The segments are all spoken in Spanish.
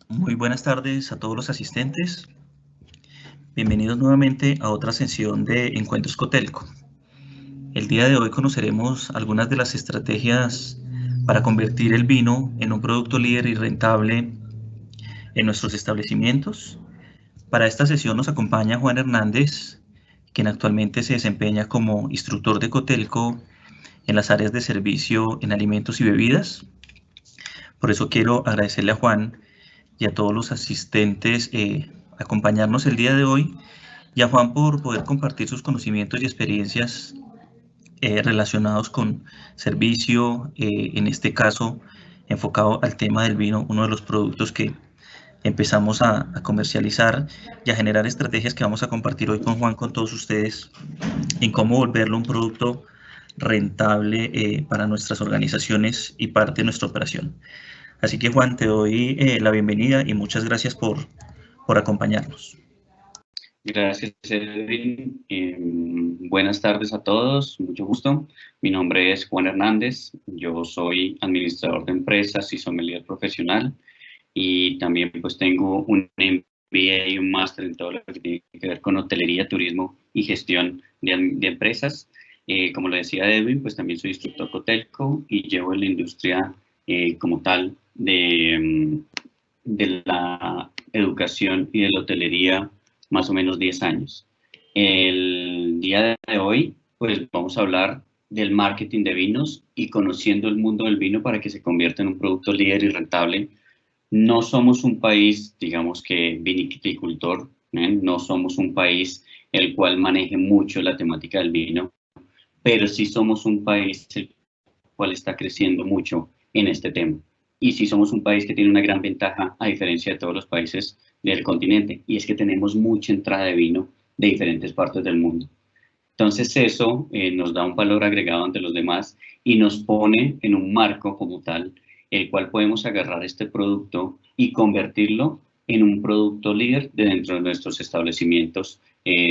Muy buenas tardes a todos los asistentes. Bienvenidos nuevamente a otra sesión de Encuentros Cotelco. El día de hoy conoceremos algunas de las estrategias para convertir el vino en un producto líder y rentable en nuestros establecimientos. Para esta sesión nos acompaña Juan Hernández, quien actualmente se desempeña como instructor de Cotelco en las áreas de servicio en alimentos y bebidas. Por eso quiero agradecerle a Juan y a todos los asistentes acompañarnos el día de hoy y a Juan por poder compartir sus conocimientos y experiencias relacionados con servicio, en este caso enfocado al tema del vino, uno de los productos que empezamos a comercializar y a generar estrategias que vamos a compartir hoy con Juan, con todos ustedes, en cómo volverlo un producto rentable para nuestras organizaciones y parte de nuestra operación. Así que Juan, te doy la bienvenida y muchas gracias por acompañarnos. Gracias, Edwin. Buenas tardes a todos, mucho gusto. Mi nombre es Juan Hernández, yo soy administrador de empresas y sommelier profesional y también pues tengo un MBA y un máster en todo lo que tiene que ver con hotelería, turismo y gestión de empresas. Como le decía Edwin, pues también soy instructor Cotelco y llevo en la industria como tal de la educación y de la hotelería más o menos 10 años. El día de hoy, pues vamos a hablar del marketing de vinos y conociendo el mundo del vino para que se convierta en un producto líder y rentable. No somos un país, digamos que vinicultor, no somos un país el cual maneje mucho la temática del vino, pero sí somos un país el cual está creciendo mucho en este tema. Y sí somos un país que tiene una gran ventaja a diferencia de todos los países del continente, y es que tenemos mucha entrada de vino de diferentes partes del mundo. Entonces eso nos da un valor agregado ante los demás y nos pone en un marco como tal, el cual podemos agarrar este producto y convertirlo en un producto líder de dentro de nuestros establecimientos,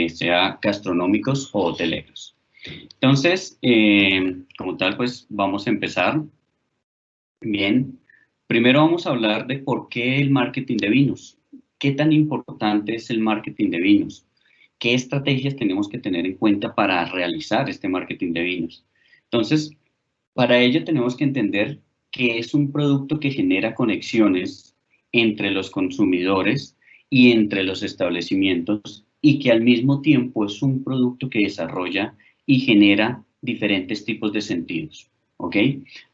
sea gastronómicos o hoteleros. Entonces, como tal, pues vamos a empezar. Bien, primero vamos a hablar de por qué el marketing de vinos. ¿Qué tan importante es el marketing de vinos? ¿Qué estrategias tenemos que tener en cuenta para realizar este marketing de vinos? Entonces, para ello tenemos que entender que es un producto que genera conexiones entre los consumidores y entre los establecimientos y que al mismo tiempo es un producto que desarrolla y genera diferentes tipos de sentidos. ¿Ok?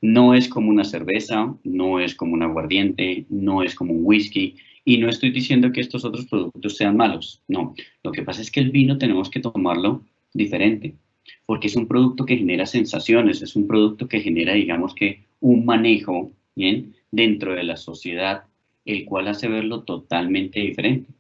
No es como una cerveza, no es como un aguardiente, no es como un whisky, y no estoy diciendo que estos otros productos sean malos, no. Lo que pasa es que el vino tenemos que tomarlo diferente, porque es un producto que genera sensaciones, es un producto que genera, digamos que, un manejo, ¿bien?, dentro de la sociedad, el cual hace verlo totalmente diferente.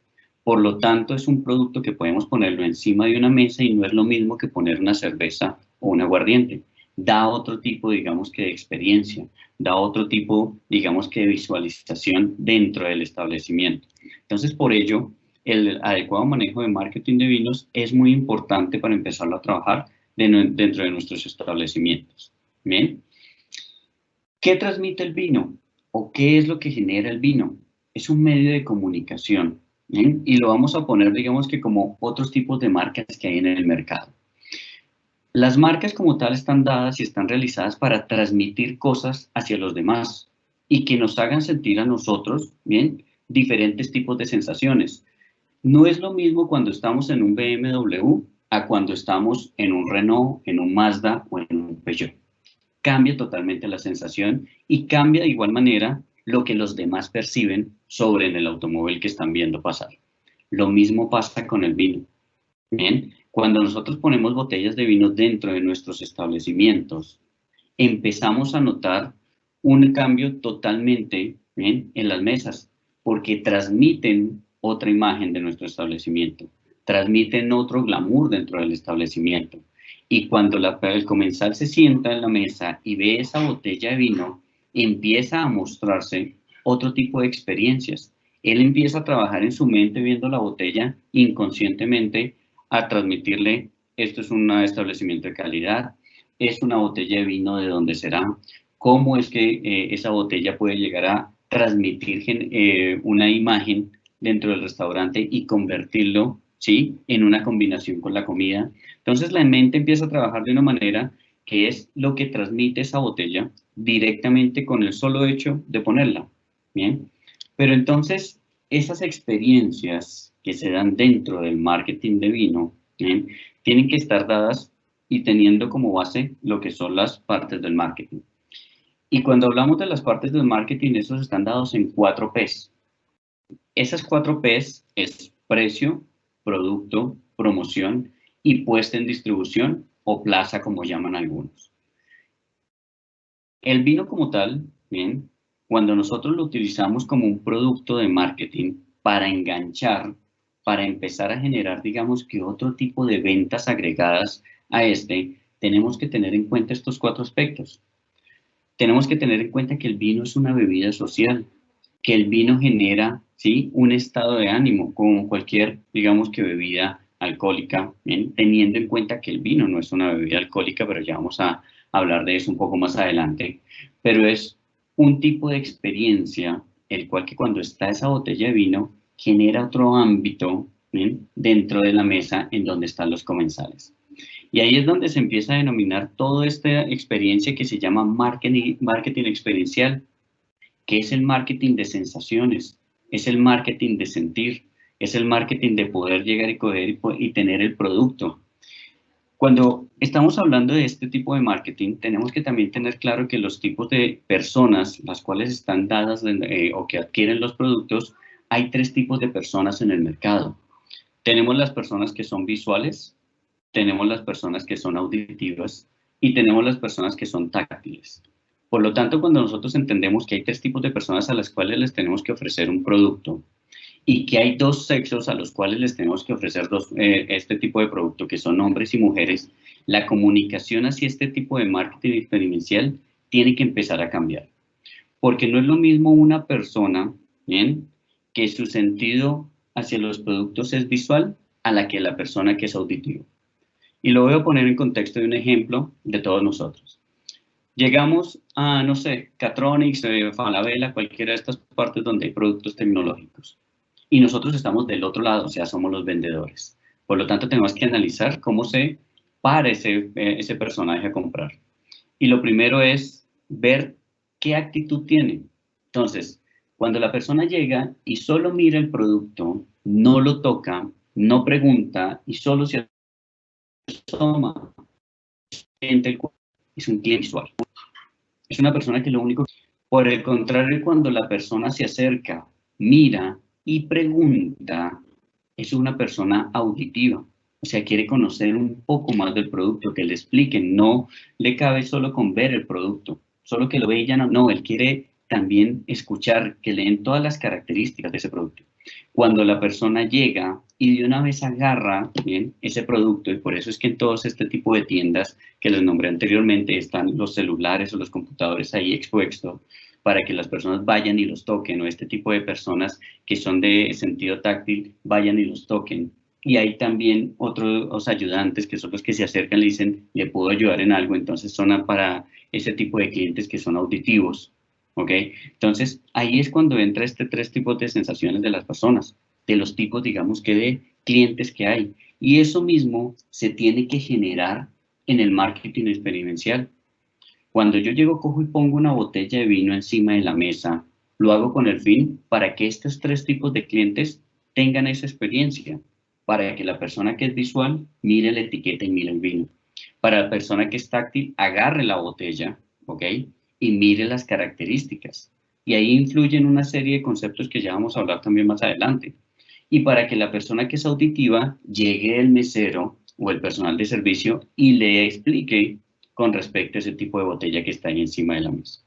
Por lo tanto, es un producto que podemos ponerlo encima de una mesa y no es lo mismo que poner una cerveza o un aguardiente. Da otro tipo, digamos que, de experiencia, da otro tipo, digamos que, de visualización dentro del establecimiento. Entonces, por ello, el adecuado manejo de marketing de vinos es muy importante para empezarlo a trabajar dentro de nuestros establecimientos. ¿Bien? ¿Qué transmite el vino? ¿O qué es lo que genera el vino? Es un medio de comunicación. ¿Bien? Y lo vamos a poner, digamos que como otros tipos de marcas que hay en el mercado. Las marcas como tal están dadas y están realizadas para transmitir cosas hacia los demás y que nos hagan sentir a nosotros, ¿bien?, diferentes tipos de sensaciones. No es lo mismo cuando estamos en un BMW a cuando estamos en un Renault, en un Mazda o en un Peugeot. Cambia totalmente la sensación y cambia de igual manera lo que los demás perciben sobre el automóvil que están viendo pasar. Lo mismo pasa con el vino. Bien, cuando nosotros ponemos botellas de vino dentro de nuestros establecimientos, empezamos a notar un cambio totalmente, bien, en las mesas, porque transmiten otra imagen de nuestro establecimiento, transmiten otro glamour dentro del establecimiento. Y cuando el comensal se sienta en la mesa y ve esa botella de vino, empieza a mostrarse otro tipo de experiencias. Él empieza a trabajar en su mente viendo la botella inconscientemente a transmitirle, esto es un establecimiento de calidad, es una botella de vino de dónde será, cómo es que esa botella puede llegar a transmitir una imagen dentro del restaurante y convertirlo, ¿sí?, en una combinación con la comida. Entonces la mente empieza a trabajar de una manera que es lo que transmite esa botella directamente con el solo hecho de ponerla, ¿bien? Pero entonces esas experiencias que se dan dentro del marketing de vino, ¿bien?, tienen que estar dadas y teniendo como base lo que son las partes del marketing. Y cuando hablamos de las partes del marketing, esos están dados en 4 P's. Esas 4 P's es precio, producto, promoción y puesta en distribución o plaza, como llaman algunos. El vino como tal, bien, cuando nosotros lo utilizamos como un producto de marketing para enganchar, para empezar a generar, digamos que otro tipo de ventas agregadas a tenemos que tener en cuenta estos 4 aspectos. Tenemos que tener en cuenta que el vino es una bebida social, que el vino genera, ¿sí?, un estado de ánimo, como cualquier, digamos que bebida alcohólica, ¿bien?, teniendo en cuenta que el vino no es una bebida alcohólica, pero ya vamos a hablar de eso un poco más adelante, pero es un tipo de experiencia, el cual que cuando está esa botella de vino, genera otro ámbito, ¿bien?, dentro de la mesa en donde están los comensales. Y ahí es donde se empieza a denominar toda esta experiencia que se llama marketing experiencial, que es el marketing de sensaciones, es el marketing de sentir, es el marketing de poder llegar y coger y tener el producto. Cuando estamos hablando de este tipo de marketing, tenemos que también tener claro que los tipos de personas, las cuales están dadas o que adquieren los productos, hay 3 tipos de personas en el mercado. Tenemos las personas que son visuales, tenemos las personas que son auditivas y tenemos las personas que son táctiles. Por lo tanto, cuando nosotros entendemos que hay 3 tipos de personas a las cuales les tenemos que ofrecer un producto y que hay 2 sexos a los cuales les tenemos que ofrecer este tipo de producto, que son hombres y mujeres, la comunicación hacia este tipo de marketing experiencial tiene que empezar a cambiar. Porque no es lo mismo una persona, ¿bien?, que su sentido hacia los productos es visual a la que la persona que es auditiva. Y lo voy a poner en contexto de un ejemplo de todos nosotros. Llegamos a, no sé, Catronics, Falabella, cualquiera de estas partes donde hay productos tecnológicos. Y nosotros estamos del otro lado, o sea, somos los vendedores. Por lo tanto, tenemos que analizar cómo se para ese personaje a comprar. Y lo primero es ver qué actitud tiene. Entonces, cuando la persona llega y solo mira el producto, no lo toca, no pregunta y solo se asoma, es un cliente visual. Es una persona que lo único... Por el contrario, cuando la persona se acerca, mira y pregunta, es una persona auditiva. O sea, quiere conocer un poco más del producto, que le expliquen. No le cabe solo con ver el producto, solo que lo ve y ya no. No, él quiere también escuchar, que le den todas las características de ese producto. Cuando la persona llega y de una vez agarra, bien, ese producto, y por eso es que en todos este tipo de tiendas que les nombré anteriormente están los celulares o los computadores ahí expuestos para que las personas vayan y los toquen, o este tipo de personas que son de sentido táctil vayan y los toquen. Y hay también otros ayudantes que son los que se acercan y le dicen, ¿le puedo ayudar en algo? Entonces son para ese tipo de clientes que son auditivos. ¿Ok? Entonces, ahí es cuando entra 3 tipos de sensaciones de las personas, de los tipos, digamos, que de clientes que hay. Y eso mismo se tiene que generar en el marketing experiencial. Cuando yo llego, cojo y pongo una botella de vino encima de la mesa, lo hago con el fin para que estos 3 tipos de clientes tengan esa experiencia, para que la persona que es visual mire la etiqueta y mire el vino. Para la persona que es táctil, agarre la botella, ¿ok?, y mire las características. Y ahí influyen una serie de conceptos que ya vamos a hablar también más adelante. Y para que la persona que es auditiva llegue el mesero o el personal de servicio y le explique con respecto a ese tipo de botella que está ahí encima de la mesa.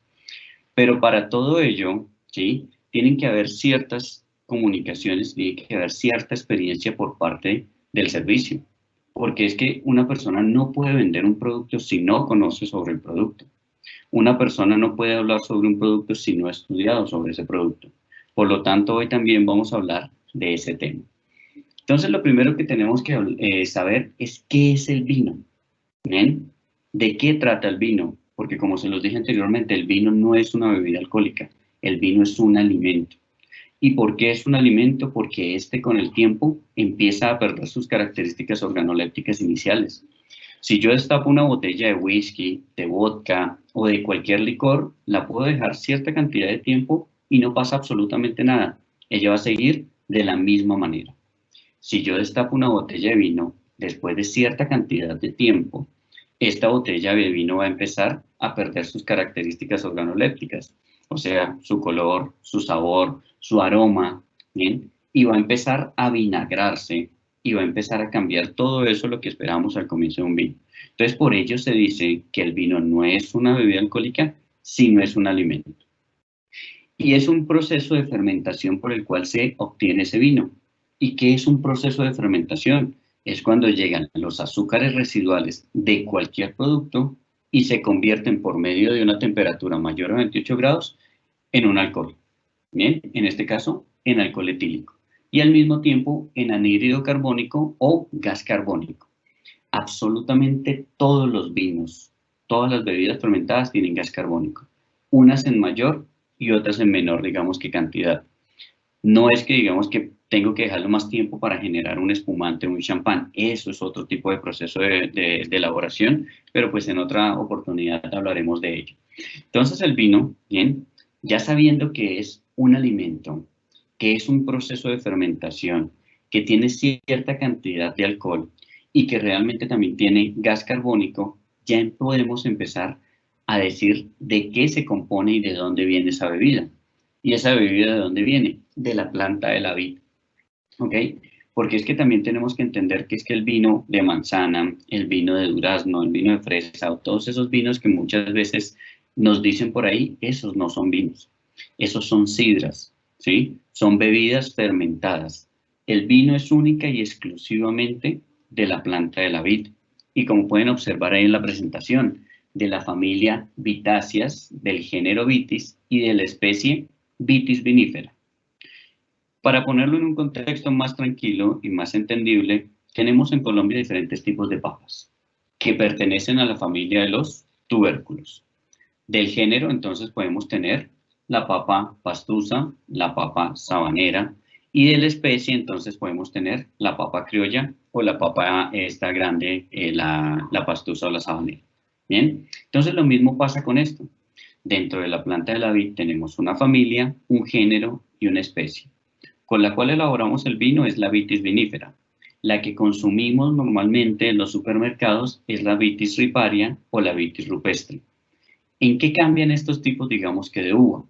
Pero para todo ello, ¿sí?, tienen que haber ciertas comunicaciones, tiene que haber cierta experiencia por parte del servicio. Porque es que una persona no puede vender un producto si no conoce sobre el producto. Una persona no puede hablar sobre un producto si no ha estudiado sobre ese producto. Por lo tanto, hoy también vamos a hablar de ese tema. Entonces, lo primero que tenemos que saber es qué es el vino. ¿Bien? ¿De qué trata el vino? Porque como se los dije anteriormente, el vino no es una bebida alcohólica. El vino es un alimento. ¿Y por qué es un alimento? Porque este con el tiempo empieza a perder sus características organolépticas iniciales. Si yo destapo una botella de whisky, de vodka o de cualquier licor, la puedo dejar cierta cantidad de tiempo y no pasa absolutamente nada. Ella va a seguir de la misma manera. Si yo destapo una botella de vino después de cierta cantidad de tiempo, esta botella de vino va a empezar a perder sus características organolépticas, o sea, su color, su sabor, su aroma, ¿bien? Y va a empezar a vinagrarse y va a empezar a cambiar todo eso lo que esperamos al comienzo de un vino. Entonces, por ello se dice que el vino no es una bebida alcohólica, sino es un alimento. Y es un proceso de fermentación por el cual se obtiene ese vino. ¿Y qué es un proceso de fermentación? Es cuando llegan los azúcares residuales de cualquier producto y se convierten por medio de una temperatura mayor a 28 grados en un alcohol. Bien, en este caso, en alcohol etílico. Y al mismo tiempo en anhídrido carbónico o gas carbónico. Absolutamente todos los vinos, todas las bebidas fermentadas tienen gas carbónico. Unas en mayor y otras en menor, digamos, que cantidad. No es que digamos que tengo que dejarlo más tiempo para generar un espumante o un champán. Eso es otro tipo de proceso de elaboración, pero pues en otra oportunidad hablaremos de ello. Entonces el vino, bien, ya sabiendo que es un alimento, que es un proceso de fermentación, que tiene cierta cantidad de alcohol y que realmente también tiene gas carbónico, ya podemos empezar a decir de qué se compone y de dónde viene esa bebida. ¿Y esa bebida de dónde viene? De la planta de la vid. ¿Ok? Porque es que también tenemos que entender que es que el vino de manzana, el vino de durazno, el vino de fresa, o todos esos vinos que muchas veces nos dicen por ahí, esos no son vinos. Esos son sidras, ¿sí? Son bebidas fermentadas. El vino es única y exclusivamente de la planta de la vid. Y como pueden observar ahí en la presentación, de la familia Vitáceas, del género Vitis y de la especie Vitis vinifera. Para ponerlo en un contexto más tranquilo y más entendible, tenemos en Colombia diferentes tipos de papas que pertenecen a la familia de los tubérculos. Del género, entonces, podemos tener la papa pastusa, la papa sabanera, y de la especie, entonces, podemos tener la papa criolla o la papa esta grande, la pastusa o la sabanera. Bien, entonces lo mismo pasa con esto. Dentro de la planta de la vid tenemos una familia, un género y una especie. Con la cual elaboramos el vino es la Vitis vinifera. La que consumimos normalmente en los supermercados es la Vitis riparia o la Vitis rupestre. ¿En qué cambian estos tipos, digamos, que de uva?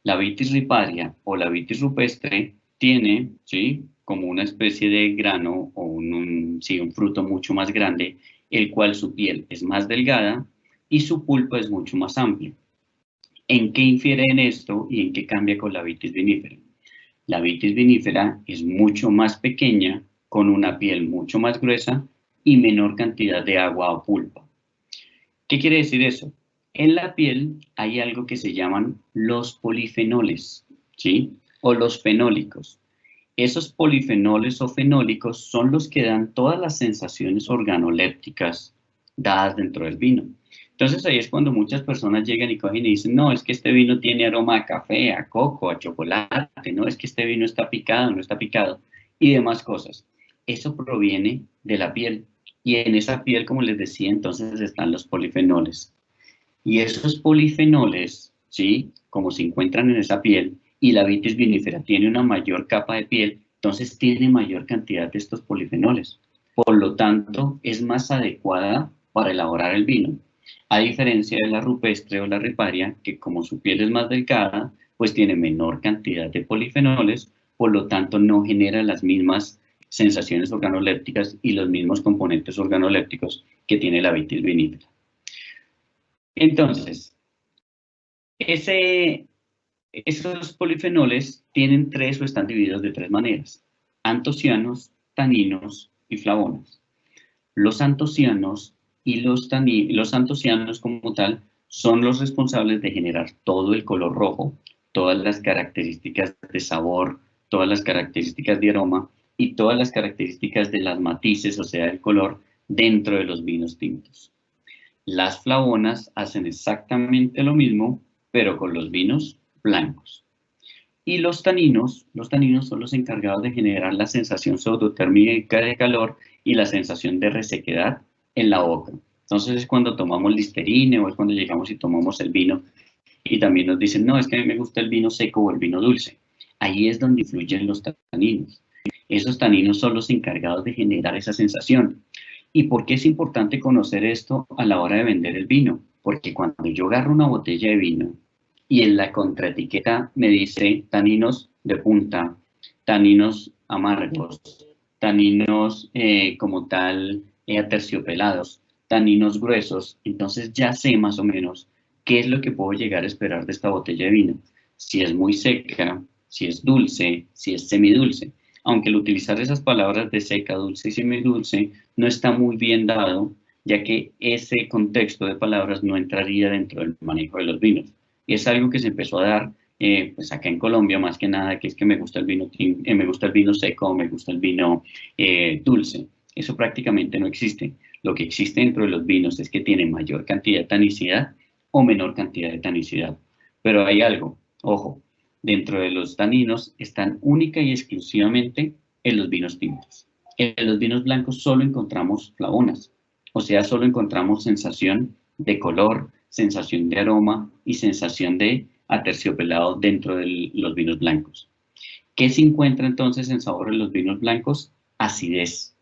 La Vitis riparia o la Vitis rupestre tiene, ¿sí?, como una especie de grano o un fruto mucho más grande, el cual su piel es más delgada y su pulpa es mucho más amplia. ¿En qué infiere en esto y en qué cambia con la Vitis vinifera? La Vitis vinifera es mucho más pequeña, con una piel mucho más gruesa y menor cantidad de agua o pulpa. ¿Qué quiere decir eso? En la piel hay algo que se llaman los polifenoles, ¿sí? O los fenólicos. Esos polifenoles o fenólicos son los que dan todas las sensaciones organolépticas dadas dentro del vino. Entonces ahí es cuando muchas personas llegan y cogen y dicen, no, es que este vino tiene aroma a café, a coco, a chocolate, no, es que este vino está picado, no está picado, y demás cosas. Eso proviene de la piel. Y en esa piel, como les decía, entonces están los polifenoles. Y esos polifenoles, ¿sí?, como se encuentran en esa piel, y la Vitis vinifera tiene una mayor capa de piel, entonces tiene mayor cantidad de estos polifenoles. Por lo tanto, es más adecuada para elaborar el vino. A diferencia de la rupestre o la riparia, que como su piel es más delgada, pues tiene menor cantidad de polifenoles, por lo tanto no genera las mismas sensaciones organolépticas y los mismos componentes organolépticos que tiene la Vitis vinifera. Entonces, esos polifenoles tienen tres o están divididos de tres maneras: antocianos, taninos y flavonas. Los antocianos y los antocianos como tal son los responsables de generar todo el color rojo, todas las características de sabor, todas las características de aroma y todas las características de las matices, o sea, el color dentro de los vinos tintos. Las flavonas hacen exactamente lo mismo, pero con los vinos blancos. Y los taninos son los encargados de generar la sensación pseudotérmica de calor y la sensación de resequedad en la boca. Entonces es cuando tomamos Listerine o es cuando llegamos y tomamos el vino y también nos dicen, no, es que a mí me gusta el vino seco o el vino dulce. Ahí es donde influyen los taninos. Esos taninos son los encargados de generar esa sensación. ¿Y por qué es importante conocer esto a la hora de vender el vino? Porque cuando yo agarro una botella de vino y en la contraetiqueta me dice taninos de punta, taninos amargos, taninos como tal aterciopelados, taninos gruesos, entonces ya sé más o menos qué es lo que puedo llegar a esperar de esta botella de vino. Si es muy seca, si es dulce, si es semidulce. Aunque el utilizar esas palabras de seca, dulce y semidulce no está muy bien dado, ya que ese contexto de palabras no entraría dentro del manejo de los vinos. Y es algo que se empezó a dar pues acá en Colombia más que nada, que es que me gusta el vino seco o me gusta el vino dulce. Eso prácticamente no existe. Lo que existe dentro de los vinos es que tiene mayor cantidad de tanicidad o menor cantidad de tanicidad. Pero hay algo, ojo, dentro de los taninos están única y exclusivamente en los vinos tintos. En los vinos blancos solo encontramos flavonas, o sea, solo encontramos sensación de color, sensación de aroma y sensación de aterciopelado dentro de los vinos blancos. ¿Qué se encuentra entonces en sabor de los vinos blancos? Acidez.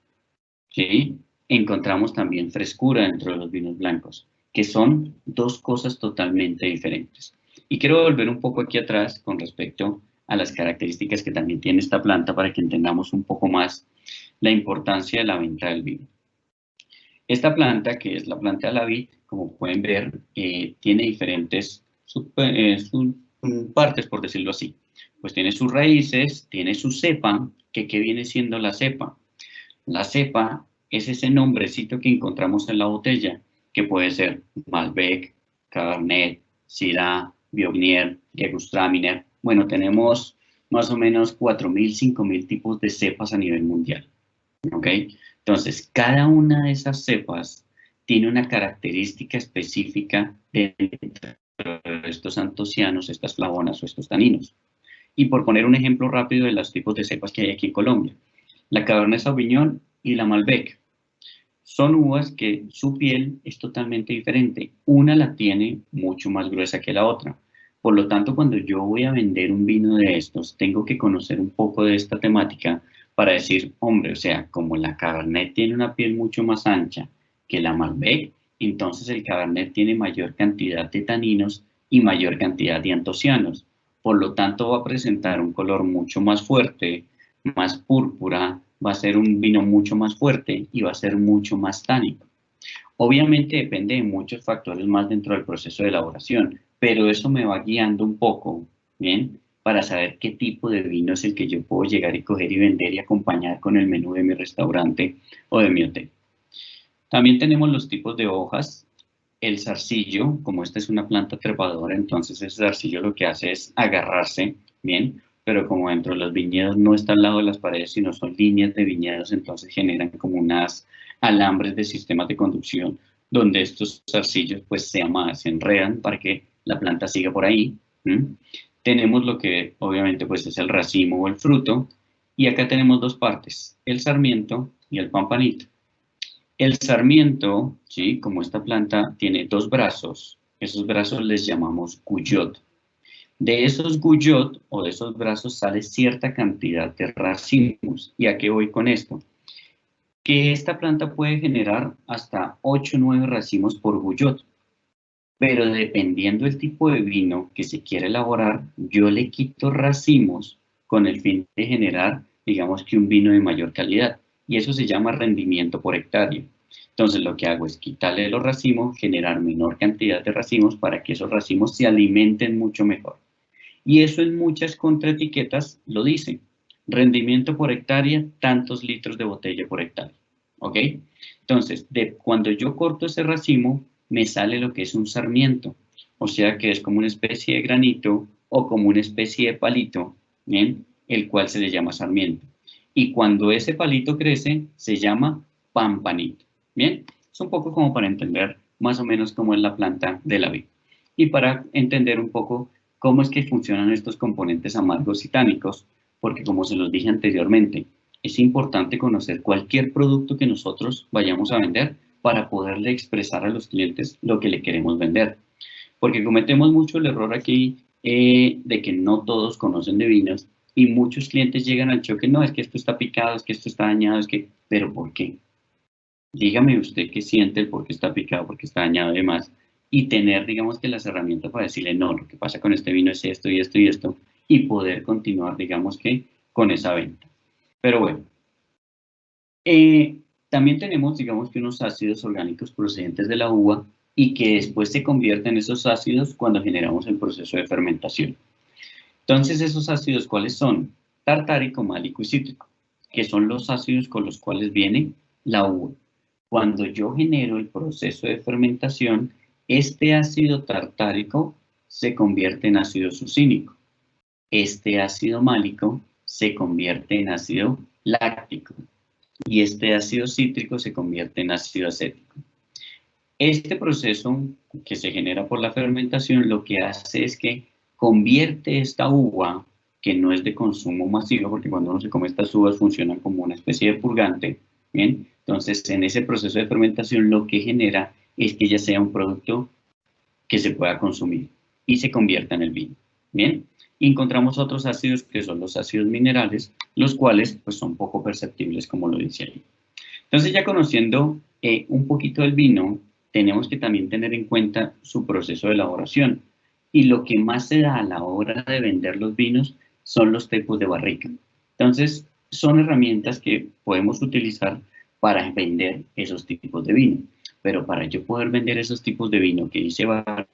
¿Sí? Encontramos también frescura dentro de los vinos blancos, que son dos cosas totalmente diferentes. Y quiero volver un poco aquí atrás con respecto a las características que también tiene esta planta para que entendamos un poco más la importancia de la venta del vino. Esta planta, que es la planta de la vid, como pueden ver, tiene diferentes partes, por decirlo así. Pues tiene sus raíces, tiene su cepa, que ¿qué viene siendo la cepa? La cepa es ese nombrecito que encontramos en la botella, que puede ser Malbec, Cabernet, Syrah, Viognier, Gewürztraminer. Bueno, tenemos más o menos 4.000, 5.000 tipos de cepas a nivel mundial. ¿Ok? Entonces, cada una de esas cepas tiene una característica específica dentro de estos antocianos, estas flavonas o estos taninos. Y por poner un ejemplo rápido de los tipos de cepas que hay aquí en Colombia, la Cabernet Sauvignon y la Malbec son uvas que su piel es totalmente diferente. Una la tiene mucho más gruesa que la otra. Por lo tanto, cuando yo voy a vender un vino de estos, tengo que conocer un poco de esta temática para decir, hombre, o sea, como la Cabernet tiene una piel mucho más ancha que la Malbec, entonces el Cabernet tiene mayor cantidad de taninos y mayor cantidad de antocianos. Por lo tanto, va a presentar un color mucho más fuerte, más púrpura, va a ser un vino mucho más fuerte y va a ser mucho más tánico. Obviamente depende de muchos factores más dentro del proceso de elaboración, pero eso me va guiando un poco, ¿bien? Para saber qué tipo de vino es el que yo puedo llegar y coger y vender y acompañar con el menú de mi restaurante o de mi hotel. También tenemos los tipos de hojas. El zarcillo, como esta es una planta trepadora, entonces ese zarcillo lo que hace es agarrarse, ¿bien? Pero como dentro de los viñedos no está al lado de las paredes, sino son líneas de viñedos, entonces generan como unas alambres de sistemas de conducción, donde estos zarcillos pues se enredan para que la planta siga por ahí. Tenemos lo que obviamente pues es el racimo o el fruto, y acá tenemos dos partes, el sarmiento y el pampanito. El sarmiento, ¿sí? Como esta planta tiene dos brazos, esos brazos les llamamos guyot. De esos guyot o de esos brazos sale cierta cantidad de racimos. ¿Y a qué voy con esto? Que esta planta puede generar hasta 8 o 9 racimos por guyot. Pero dependiendo del tipo de vino que se quiere elaborar, yo le quito racimos con el fin de generar, digamos que un vino de mayor calidad. Y eso se llama rendimiento por hectárea. Entonces lo que hago es quitarle los racimos, generar menor cantidad de racimos para que esos racimos se alimenten mucho mejor. Y eso en muchas contraetiquetas lo dice. Rendimiento por hectárea, tantos litros de botella por hectárea. ¿Ok? Entonces, cuando yo corto ese racimo, me sale lo que es un sarmiento. O sea que es como una especie de granito o como una especie de palito, ¿bien? El cual se le llama sarmiento. Y cuando ese palito crece, se llama pampanito. ¿Bien? Es un poco como para entender más o menos cómo es la planta de la vid. Y para entender un poco ¿Cómo es que funcionan estos componentes amargos y tánicos? Porque como se los dije anteriormente, es importante conocer cualquier producto que nosotros vayamos a vender para poderle expresar a los clientes lo que le queremos vender. Porque cometemos mucho el error aquí de que no todos conocen de vinos y muchos clientes llegan al choque, no, es que esto está picado, es que esto está dañado, es que, pero ¿por qué? Dígame usted qué siente, el por qué está picado, por qué está dañado y demás, y tener, digamos que las herramientas para decirle, no, lo que pasa con este vino es esto y esto y esto, y poder continuar, digamos que, con esa venta. Pero bueno, también tenemos, digamos que unos ácidos orgánicos procedentes de la uva y que después se convierten en esos ácidos cuando generamos el proceso de fermentación. Entonces, ¿esos ácidos cuáles son? Tartárico, málico y cítrico, que son los ácidos con los cuales viene la uva. Cuando yo genero el proceso de fermentación, este ácido tartárico se convierte en ácido sucínico. Este ácido málico se convierte en ácido láctico y este ácido cítrico se convierte en ácido acético. Este proceso que se genera por la fermentación lo que hace es que convierte esta uva, que no es de consumo masivo, porque cuando uno se come estas uvas funcionan como una especie de purgante, ¿bien? Entonces, en ese proceso de fermentación lo que genera es que ya sea un producto que se pueda consumir y se convierta en el vino, ¿bien? Y encontramos otros ácidos que son los ácidos minerales, los cuales pues son poco perceptibles, como lo dice ahí. Entonces, ya conociendo un poquito del vino, tenemos que también tener en cuenta su proceso de elaboración. Y lo que más se da a la hora de vender los vinos son los tipos de barrica. Entonces, son herramientas que podemos utilizar para vender esos tipos de vino. Pero para yo poder vender esos tipos de vino que dice barrica,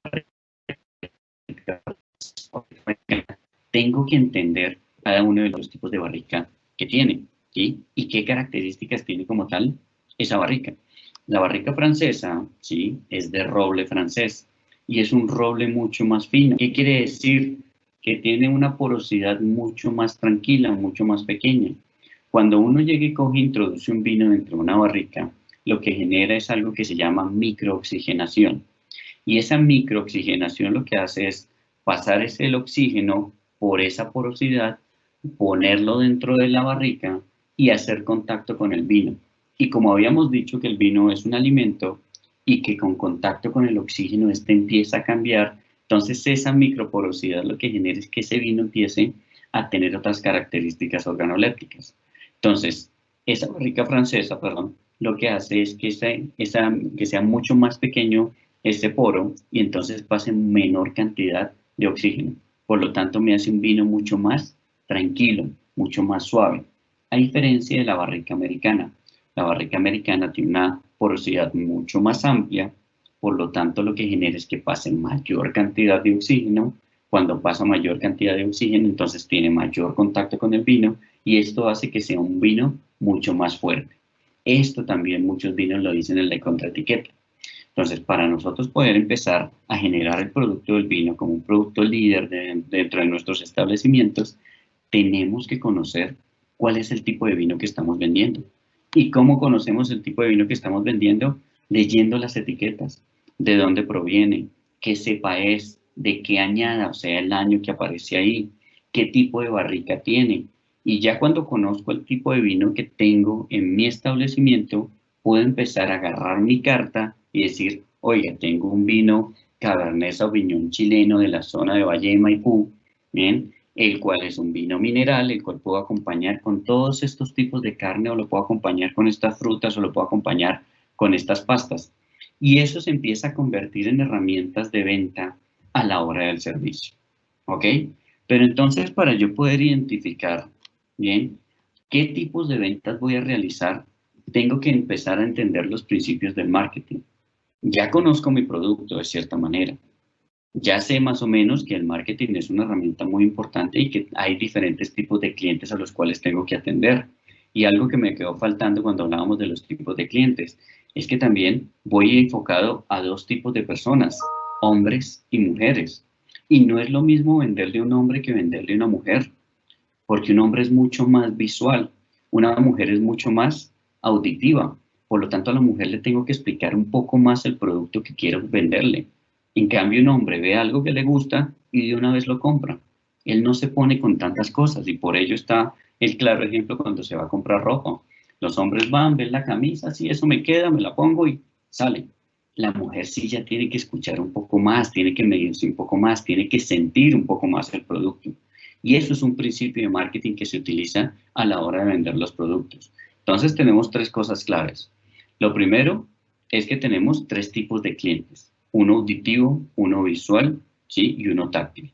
tengo que entender cada uno de los tipos de barrica que tiene, ¿sí? Y qué características tiene como tal esa barrica. La barrica francesa, ¿sí? Es de roble francés y es un roble mucho más fino. ¿Qué quiere decir? Que tiene una porosidad mucho más tranquila, mucho más pequeña. Cuando uno llega y coge e introduce un vino dentro de una barrica, lo que genera es algo que se llama microoxigenación. Y esa microoxigenación lo que hace es pasar el oxígeno por esa porosidad, ponerlo dentro de la barrica y hacer contacto con el vino. Y como habíamos dicho que el vino es un alimento y que con contacto con el oxígeno este empieza a cambiar, entonces esa microporosidad lo que genera es que ese vino empiece a tener otras características organolépticas. Entonces, esa barrica francesa, perdón, lo que hace es que sea mucho más pequeño este poro y entonces pase menor cantidad de oxígeno. Por lo tanto, me hace un vino mucho más tranquilo, mucho más suave, a diferencia de la barrica americana. La barrica americana tiene una porosidad mucho más amplia, por lo tanto lo que genera es que pase mayor cantidad de oxígeno. Cuando pasa mayor cantidad de oxígeno, entonces tiene mayor contacto con el vino y esto hace que sea un vino mucho más fuerte. Esto también muchos vinos lo dicen en la contraetiqueta. Entonces, para nosotros poder empezar a generar el producto del vino como un producto líder dentro de nuestros establecimientos, tenemos que conocer cuál es el tipo de vino que estamos vendiendo. ¿Y cómo conocemos el tipo de vino que estamos vendiendo? Leyendo las etiquetas, de dónde proviene, qué cepa es, de qué añada, o sea, el año que aparece ahí, qué tipo de barrica tiene. Y ya cuando conozco el tipo de vino que tengo en mi establecimiento, puedo empezar a agarrar mi carta y decir, oiga, tengo un vino Cabernet Sauvignon chileno de la zona de Valle de Maipú, ¿bien? El cual es un vino mineral, el cual puedo acompañar con todos estos tipos de carne o lo puedo acompañar con estas frutas o lo puedo acompañar con estas pastas. Y eso se empieza a convertir en herramientas de venta a la hora del servicio, ¿ok? Pero entonces para yo poder identificar, bien, qué tipos de ventas voy a realizar, tengo que empezar a entender los principios del marketing. Ya conozco mi producto de cierta manera. Ya sé más o menos que el marketing es una herramienta muy importante y que hay diferentes tipos de clientes a los cuales tengo que atender. Y algo que me quedó faltando cuando hablábamos de los tipos de clientes es que también voy enfocado a dos tipos de personas, hombres y mujeres. Y no es lo mismo venderle a un hombre que venderle a una mujer, porque un hombre es mucho más visual, una mujer es mucho más auditiva. Por lo tanto, a la mujer le tengo que explicar un poco más el producto que quiero venderle. En cambio, un hombre ve algo que le gusta y de una vez lo compra. Él no se pone con tantas cosas y por ello está el claro ejemplo cuando se va a comprar ropa. Los hombres van, ven la camisa, sí, eso me queda, me la pongo y sale. La mujer sí ya tiene que escuchar un poco más, tiene que medirse un poco más, tiene que sentir un poco más el producto. Y eso es un principio de marketing que se utiliza a la hora de vender los productos. Entonces tenemos tres cosas claves. Lo primero es que tenemos tres tipos de clientes, uno auditivo, uno visual, ¿sí? Y uno táctil.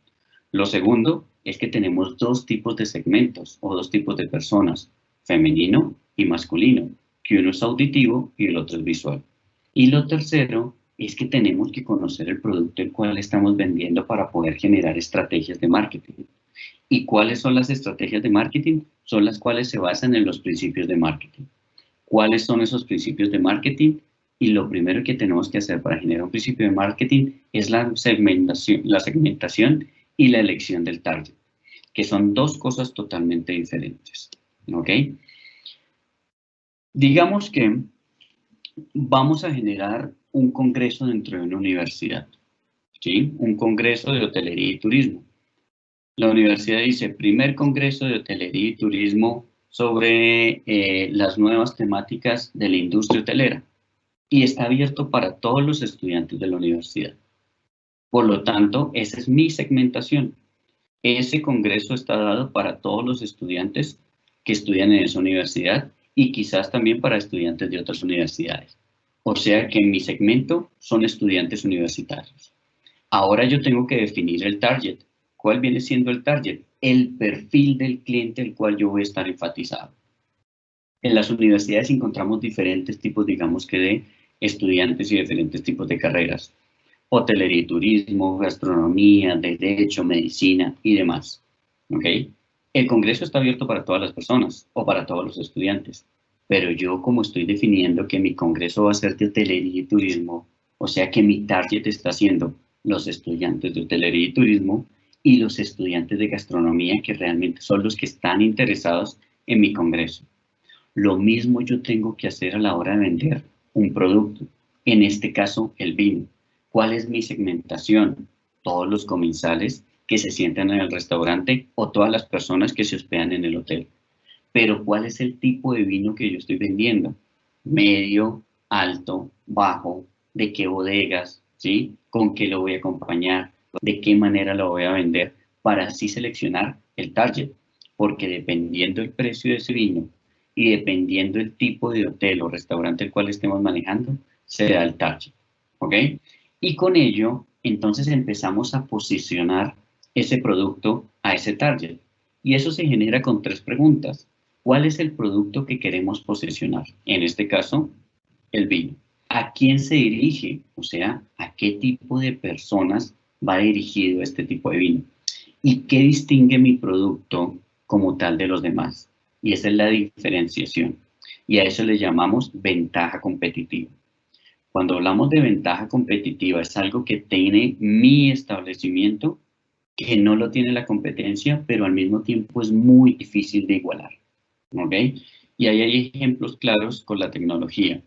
Lo segundo es que tenemos dos tipos de segmentos o dos tipos de personas, femenino y masculino, que uno es auditivo y el otro es visual. Y lo tercero es que tenemos que conocer el producto el cual estamos vendiendo para poder generar estrategias de marketing. ¿Y cuáles son las estrategias de marketing? Son las cuales se basan en los principios de marketing. ¿Cuáles son esos principios de marketing? Y lo primero que tenemos que hacer para generar un principio de marketing es la segmentación y la elección del target, que son dos cosas totalmente diferentes. ¿Ok? Digamos que vamos a generar un congreso dentro de una universidad, ¿sí? Un congreso de hotelería y turismo. La universidad dice, primer congreso de hotelería y turismo sobre las nuevas temáticas de la industria hotelera. Y está abierto para todos los estudiantes de la universidad. Por lo tanto, esa es mi segmentación. Ese congreso está dado para todos los estudiantes que estudian en esa universidad y quizás también para estudiantes de otras universidades. O sea que mi segmento son estudiantes universitarios. Ahora yo tengo que definir el target. ¿Cuál viene siendo el target? El perfil del cliente el cual yo voy a estar enfatizado. En las universidades encontramos diferentes tipos, digamos que de estudiantes y diferentes tipos de carreras. Hotelería y turismo, gastronomía, derecho, medicina y demás. ¿Ok? El congreso está abierto para todas las personas o para todos los estudiantes. Pero yo como estoy definiendo que mi congreso va a ser de hotelería y turismo, o sea que mi target está siendo los estudiantes de hotelería y turismo y los estudiantes de gastronomía que realmente son los que están interesados en mi congreso. Lo mismo yo tengo que hacer a la hora de vender un producto, en este caso el vino. ¿Cuál es mi segmentación? Todos los comensales que se sientan en el restaurante o todas las personas que se hospedan en el hotel. Pero ¿cuál es el tipo de vino que yo estoy vendiendo? Medio, alto, bajo, de qué bodegas, ¿sí? ¿Con qué lo voy a acompañar? ¿De qué manera lo voy a vender? Para así seleccionar el target. Porque dependiendo el precio de ese vino y dependiendo el tipo de hotel o restaurante el cual estemos manejando, será el target. ¿Ok? Y con ello, entonces empezamos a posicionar ese producto a ese target. Y eso se genera con tres preguntas. ¿Cuál es el producto que queremos posicionar? En este caso, el vino. ¿A quién se dirige? O sea, ¿a qué tipo de personas va dirigido este tipo de vino? ¿Y qué distingue mi producto como tal de los demás? Y esa es la diferenciación. Y a eso le llamamos ventaja competitiva. Cuando hablamos de ventaja competitiva, es algo que tiene mi establecimiento, que no lo tiene la competencia, pero al mismo tiempo es muy difícil de igualar. ¿Ok? Y ahí hay ejemplos claros con la tecnología.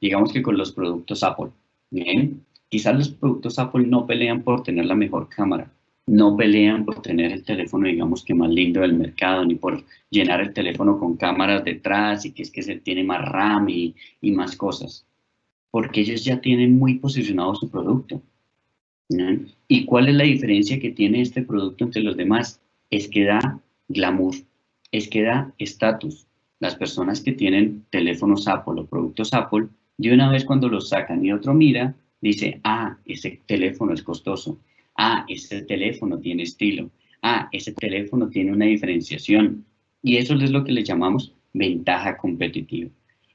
Digamos que con los productos Apple. ¿Bien? Quizás los productos Apple no pelean por tener la mejor cámara, no pelean por tener el teléfono, digamos que más lindo del mercado, ni por llenar el teléfono con cámaras detrás y que es que se tiene más RAM y más cosas, porque ellos ya tienen muy posicionado su producto. ¿No? ¿Y cuál es la diferencia que tiene este producto entre los demás? Es que da glamour, es que da estatus. Las personas que tienen teléfonos Apple o productos Apple, de una vez cuando los sacan y otro mira, dice, ah, ese teléfono es costoso, ah, ese teléfono tiene estilo, ah, ese teléfono tiene una diferenciación. Y eso es lo que le llamamos ventaja competitiva.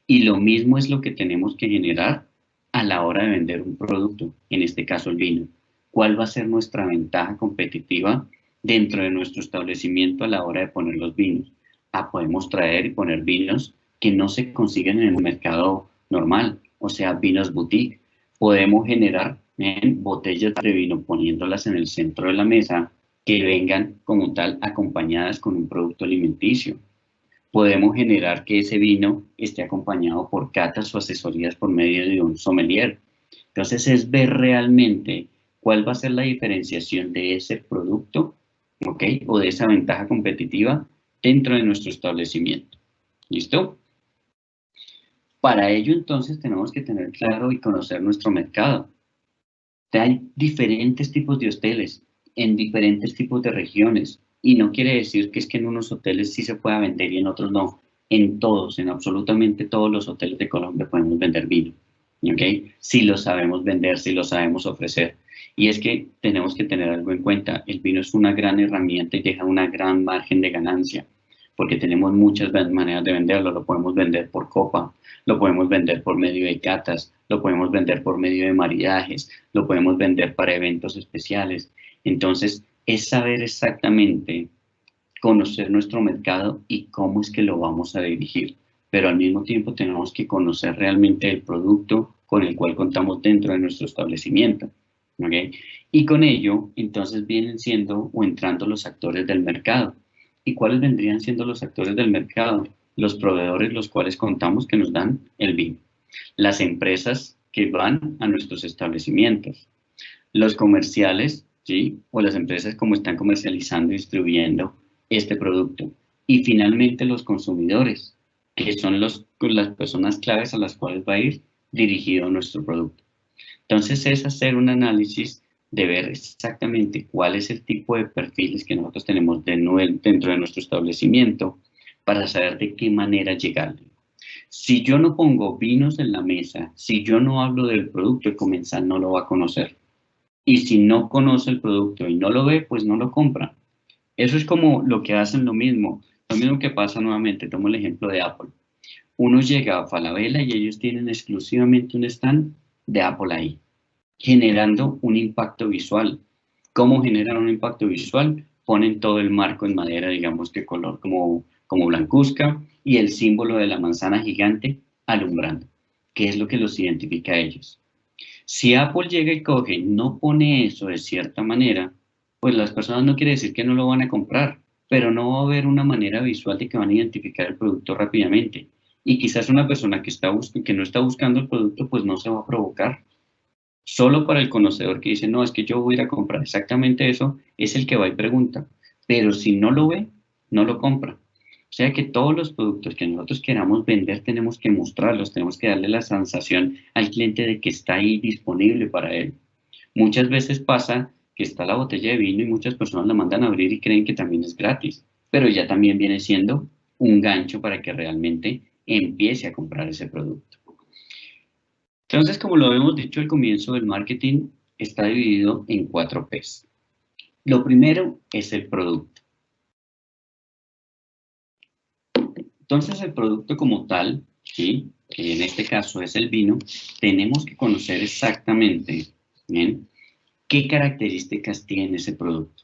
Y lo mismo es lo que tenemos que generar a la hora de vender un producto, en este caso el vino. ¿Cuál va a ser nuestra ventaja competitiva dentro de nuestro establecimiento a la hora de poner los vinos? Podemos traer y poner vinos que no se consiguen en el mercado normal, o sea, vinos boutique. Podemos generar botellas de vino poniéndolas en el centro de la mesa que vengan como tal acompañadas con un producto alimenticio. Podemos generar que ese vino esté acompañado por catas o asesorías por medio de un sommelier. Entonces es ver realmente cuál va a ser la diferenciación de ese producto, ¿ok? O de esa ventaja competitiva dentro de nuestro establecimiento. ¿Listo? Para ello, entonces, tenemos que tener claro y conocer nuestro mercado. Hay diferentes tipos de hoteles en diferentes tipos de regiones y no quiere decir que es que en unos hoteles sí se pueda vender y en otros no. En todos, en absolutamente todos los hoteles de Colombia podemos vender vino, ¿ok? Si lo sabemos vender, si lo sabemos ofrecer. Y es que tenemos que tener algo en cuenta. El vino es una gran herramienta y deja una gran margen de ganancia porque tenemos muchas maneras de venderlo. Lo podemos vender por copa, lo podemos vender por medio de catas, lo podemos vender por medio de maridajes, lo podemos vender para eventos especiales. Entonces, es saber exactamente, conocer nuestro mercado y cómo es que lo vamos a dirigir. Pero al mismo tiempo tenemos que conocer realmente el producto con el cual contamos dentro de nuestro establecimiento. ¿Okay? Y con ello, entonces vienen siendo o entrando los actores del mercado. ¿Y cuáles vendrían siendo los actores del mercado? Los proveedores los cuales contamos que nos dan el vino. Las empresas que van a nuestros establecimientos. Los comerciales, ¿sí? O las empresas como están comercializando y distribuyendo este producto. Y finalmente los consumidores, que son las personas claves a las cuales va a ir dirigido nuestro producto. Entonces es hacer un análisis de ver exactamente cuál es el tipo de perfiles que nosotros tenemos dentro de nuestro establecimiento para saber de qué manera llegarle. Si yo no pongo vinos en la mesa, si yo no hablo del producto, el comensal no lo va a conocer. Y si no conoce el producto y no lo ve, pues no lo compra. Eso es como lo que hacen lo mismo que pasa nuevamente, tomo el ejemplo de Apple. Uno llega a Falabella y ellos tienen exclusivamente un stand de Apple ahí, generando un impacto visual. ¿Cómo generan un impacto visual? Ponen todo el marco en madera, digamos que color como blancuzca, y el símbolo de la manzana gigante alumbrando, que es lo que los identifica a ellos. Si Apple llega y coge, no pone eso de cierta manera, pues las personas no quiere decir que no lo van a comprar, pero no va a haber una manera visual de que van a identificar el producto rápidamente. Y quizás una persona que no está buscando el producto, pues no se va a provocar. Solo para el conocedor que dice, no, es que yo voy a ir a comprar exactamente eso, es el que va y pregunta. Pero si no lo ve, no lo compra. O sea que todos los productos que nosotros queramos vender tenemos que mostrarlos, tenemos que darle la sensación al cliente de que está ahí disponible para él. Muchas veces pasa que está la botella de vino y muchas personas la mandan a abrir y creen que también es gratis, pero ya también viene siendo un gancho para que realmente empiece a comprar ese producto. Entonces, como lo habíamos dicho al comienzo, el marketing está dividido en 4 P's. Lo primero es el producto. Entonces, el producto como tal, ¿sí? Que en este caso es el vino, tenemos que conocer exactamente, ¿bien?, qué características tiene ese producto.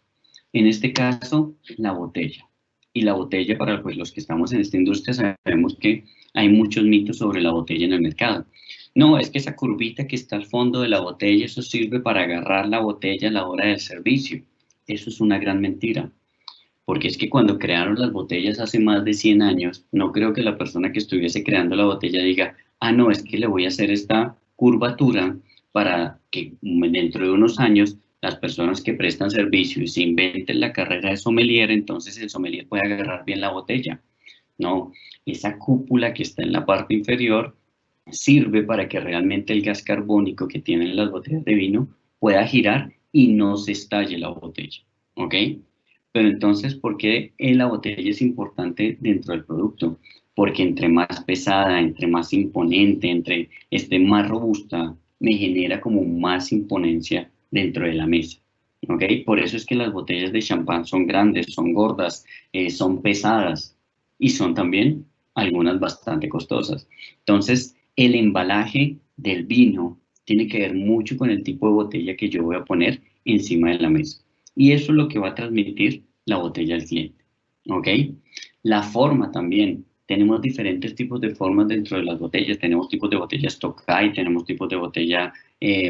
En este caso, la botella. Y la botella, para pues, los que estamos en esta industria, sabemos que hay muchos mitos sobre la botella en el mercado. No, es que esa curvita que está al fondo de la botella, eso sirve para agarrar la botella a la hora del servicio. Eso es una gran mentira. Porque es que cuando crearon las botellas hace más de 100 años, no creo que la persona que estuviese creando la botella diga, ah, no, es que le voy a hacer esta curvatura para que dentro de unos años las personas que prestan servicio y se inventen la carrera de sommelier, entonces el sommelier puede agarrar bien la botella. No, esa cúpula que está en la parte inferior sirve para que realmente el gas carbónico que tienen las botellas de vino pueda girar y no se estalle la botella. ¿Ok? Pero entonces, ¿por qué la botella es importante dentro del producto? Porque entre más pesada, entre más imponente, entre más robusta, me genera como más imponencia dentro de la mesa. ¿Ok? Por eso es que las botellas de champán son grandes, son gordas, son pesadas y son también algunas bastante costosas. Entonces, el embalaje del vino tiene que ver mucho con el tipo de botella que yo voy a poner encima de la mesa. Y eso es lo que va a transmitir la botella al cliente. ¿Ok? La forma también. Tenemos diferentes tipos de formas dentro de las botellas. Tenemos tipos de botellas Tokai, tenemos tipos de botella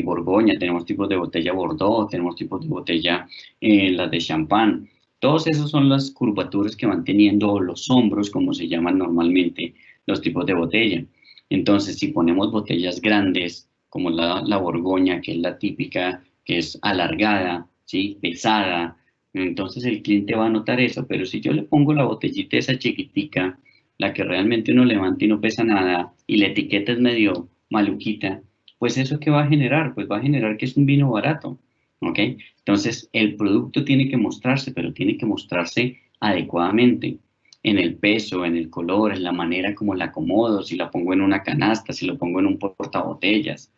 Borgoña, tenemos tipos de botella Bordeaux, tenemos tipos de botella las de champán. Todos esos son las curvaturas que van teniendo los hombros, como se llaman normalmente los tipos de botella. Entonces, si ponemos botellas grandes, como la Borgoña, que es la típica que es alargada, ¿sí? Pesada. Entonces el cliente va a notar eso, pero si yo le pongo la botellita esa chiquitica, la que realmente uno levanta y no pesa nada, y la etiqueta es medio maluquita, pues eso que va a generar, pues va a generar que es un vino barato, ¿ok? Entonces el producto tiene que mostrarse, pero tiene que mostrarse adecuadamente en el peso, en el color, en la manera como la acomodo, si la pongo en una canasta, si lo pongo en un portabotellas.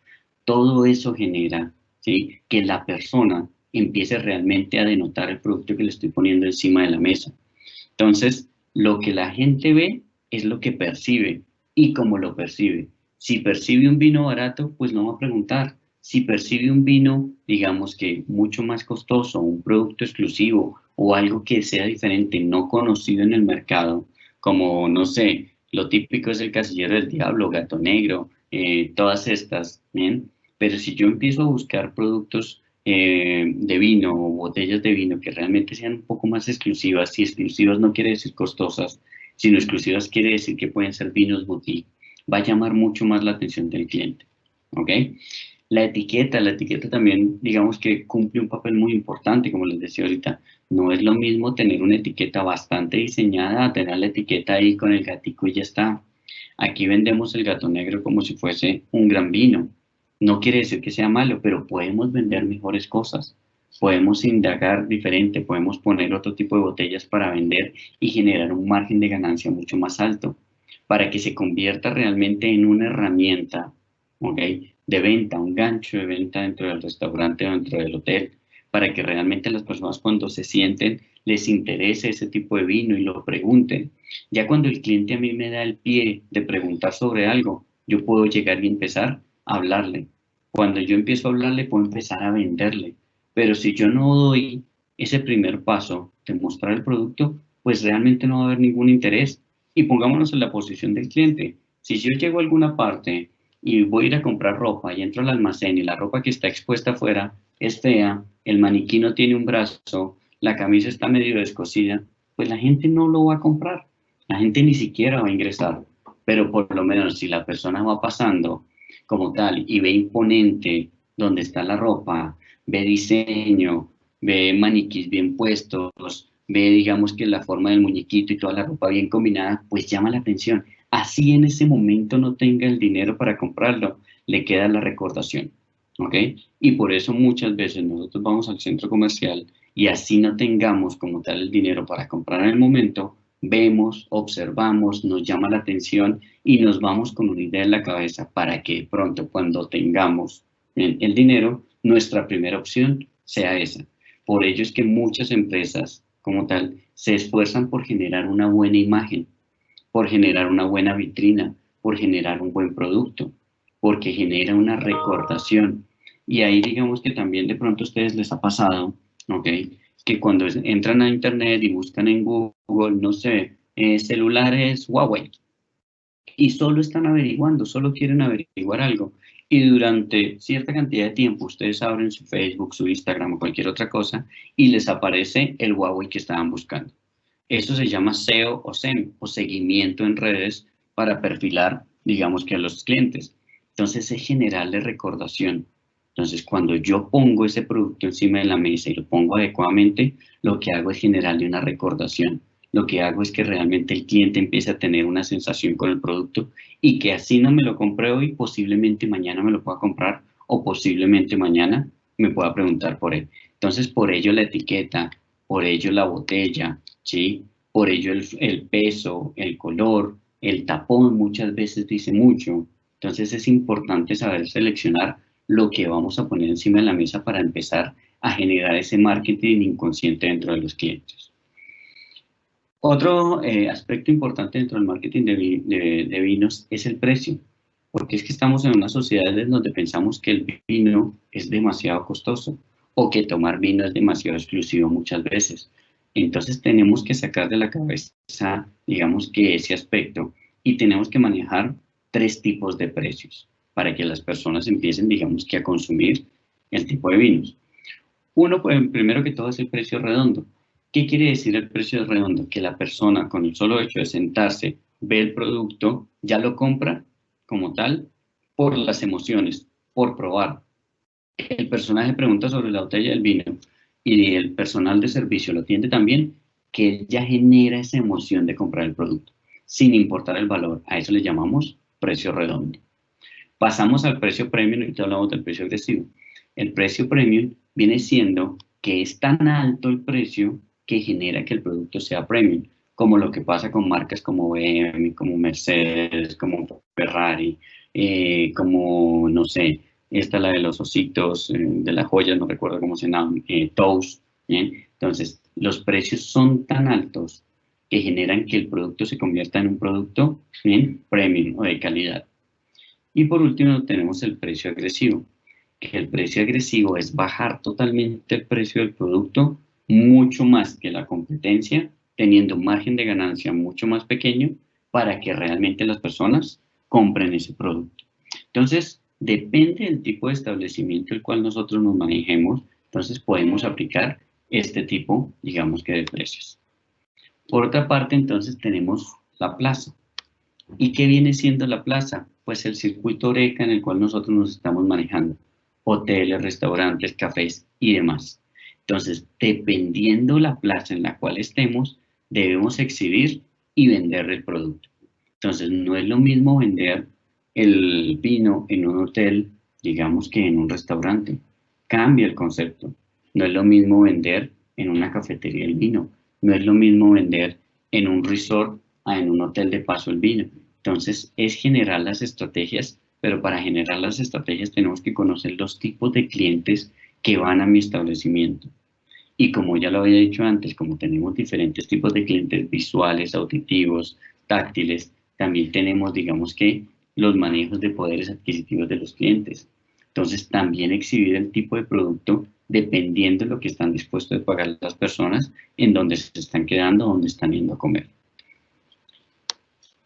Todo eso genera, ¿sí?, que la persona empiece realmente a denotar el producto que le estoy poniendo encima de la mesa. Entonces, lo que la gente ve es lo que percibe y cómo lo percibe. Si percibe un vino barato, pues no va a preguntar. Si percibe un vino, digamos que mucho más costoso, un producto exclusivo o algo que sea diferente, no conocido en el mercado, como, no sé, lo típico es el Casillero del Diablo, Gato Negro, todas estas, ¿bien? Pero si yo empiezo a buscar productos de vino o botellas de vino que realmente sean un poco más exclusivas, y exclusivas no quiere decir costosas, sino exclusivas quiere decir que pueden ser vinos boutique, va a llamar mucho más la atención del cliente, ¿ok? La etiqueta también, digamos que cumple un papel muy importante, como les decía ahorita. No es lo mismo tener una etiqueta bastante diseñada a tener la etiqueta ahí con el gatico y ya está. Aquí vendemos el Gato Negro como si fuese un gran vino. No quiere decir que sea malo, pero podemos vender mejores cosas. Podemos indagar diferente, podemos poner otro tipo de botellas para vender y generar un margen de ganancia mucho más alto, para que se convierta realmente en una herramienta, ¿ok?, de venta, un gancho de venta dentro del restaurante o dentro del hotel, para que realmente las personas cuando se sienten les interese ese tipo de vino y lo pregunten. Ya cuando el cliente a mí me da el pie de preguntar sobre algo, yo puedo llegar y empezar a hablarle. Cuando yo empiezo a hablarle, puedo empezar a venderle. Pero si yo no doy ese primer paso de mostrar el producto, pues realmente no va a haber ningún interés. Y pongámonos en la posición del cliente. Si yo llego a alguna parte y voy a ir a comprar ropa y entro al almacén y la ropa que está expuesta afuera es fea, el maniquí no tiene un brazo, la camisa está medio descosida, pues la gente no lo va a comprar. La gente ni siquiera va a ingresar. Pero por lo menos si la persona va pasando como tal y ve imponente donde está la ropa, ve diseño, ve maniquís bien puestos, ve, digamos, que la forma del muñequito y toda la ropa bien combinada, pues llama la atención. Así en ese momento no tenga el dinero para comprarlo, le queda la recordación, ¿ok? Y por eso muchas veces nosotros vamos al centro comercial y así no tengamos como tal el dinero para comprar en el momento, vemos, observamos, nos llama la atención y nos vamos con una idea en la cabeza para que pronto cuando tengamos el dinero, nuestra primera opción sea esa. Por ello es que muchas empresas como tal se esfuerzan por generar una buena imagen, por generar una buena vitrina, por generar un buen producto, porque genera una recordación. Y ahí digamos que también de pronto a ustedes les ha pasado, ¿ok?, que cuando entran a internet y buscan en Google, no sé, celulares Huawei, y solo están averiguando, solo quieren averiguar algo. Y durante cierta cantidad de tiempo ustedes abren su Facebook, su Instagram o cualquier otra cosa y les aparece el Huawei que estaban buscando. Eso se llama SEO o SEM, o seguimiento en redes para perfilar, digamos, que a los clientes. Entonces es generarle recordación. Entonces cuando yo pongo ese producto encima de la mesa y lo pongo adecuadamente, lo que hago es generarle una recordación. Lo que hago es que realmente el cliente empiece a tener una sensación con el producto y que así no me lo compré hoy, posiblemente mañana me lo pueda comprar o posiblemente mañana me pueda preguntar por él. Entonces por ello la etiqueta, por ello la botella, ¿sí? Por ello el peso, el color, el tapón muchas veces dice mucho. Entonces es importante saber seleccionar lo que vamos a poner encima de la mesa para empezar a generar ese marketing inconsciente dentro de los clientes. Otro aspecto importante dentro del marketing de vinos es el precio, porque es que estamos en una sociedad en donde pensamos que el vino es demasiado costoso o que tomar vino es demasiado exclusivo muchas veces. Entonces tenemos que sacar de la cabeza, digamos, que ese aspecto, y tenemos que manejar tres tipos de precios para que las personas empiecen, digamos, que a consumir el tipo de vinos. Uno, pues, primero que todo es el precio redondo. ¿Qué quiere decir el precio redondo? Que la persona con el solo hecho de sentarse, ve el producto, ya lo compra como tal por las emociones, por probar. el personaje pregunta sobre la botella del vino y el personal de servicio lo atiende también, que ya genera esa emoción de comprar el producto, sin importar el valor. A eso le llamamos precio redondo. Pasamos al precio premium, ahorita hablamos del precio agresivo. El precio premium viene siendo que es tan alto el precio que genera que el producto sea premium, como lo que pasa con marcas como BMW, como Mercedes, como Ferrari, como, no sé, esta la de los ositos, de las joyas, no recuerdo cómo se llama, Toast, ¿bien? Entonces, los precios son tan altos que generan que el producto se convierta en un producto, ¿bien?, premium o de calidad. Y por último tenemos el precio agresivo, que el precio agresivo es bajar totalmente el precio del producto mucho más que la competencia, teniendo un margen de ganancia mucho más pequeño para que realmente las personas compren ese producto. Entonces, depende del tipo de establecimiento el cual nosotros nos manejemos, entonces podemos aplicar este tipo, digamos que de precios. Por otra parte, entonces tenemos la plaza. ¿Y qué viene siendo la plaza? Pues el circuito Oreca en el cual nosotros nos estamos manejando. Hoteles, restaurantes, cafés y demás. Entonces, dependiendo la plaza en la cual estemos, debemos exhibir y vender el producto. Entonces, no es lo mismo vender el vino en un hotel, digamos, que en un restaurante. Cambia el concepto. No es lo mismo vender en una cafetería el vino. No es lo mismo vender en un resort a en un hotel de paso el vino. Entonces, es generar las estrategias, pero para generar las estrategias tenemos que conocer los tipos de clientes que van a mi establecimiento. Y como ya lo había dicho antes, como tenemos diferentes tipos de clientes visuales, auditivos, táctiles, también tenemos, digamos que, los manejos de poderes adquisitivos de los clientes. Entonces, también exhibir el tipo de producto dependiendo de lo que están dispuestos a pagar las personas, en dónde se están quedando, dónde están yendo a comer.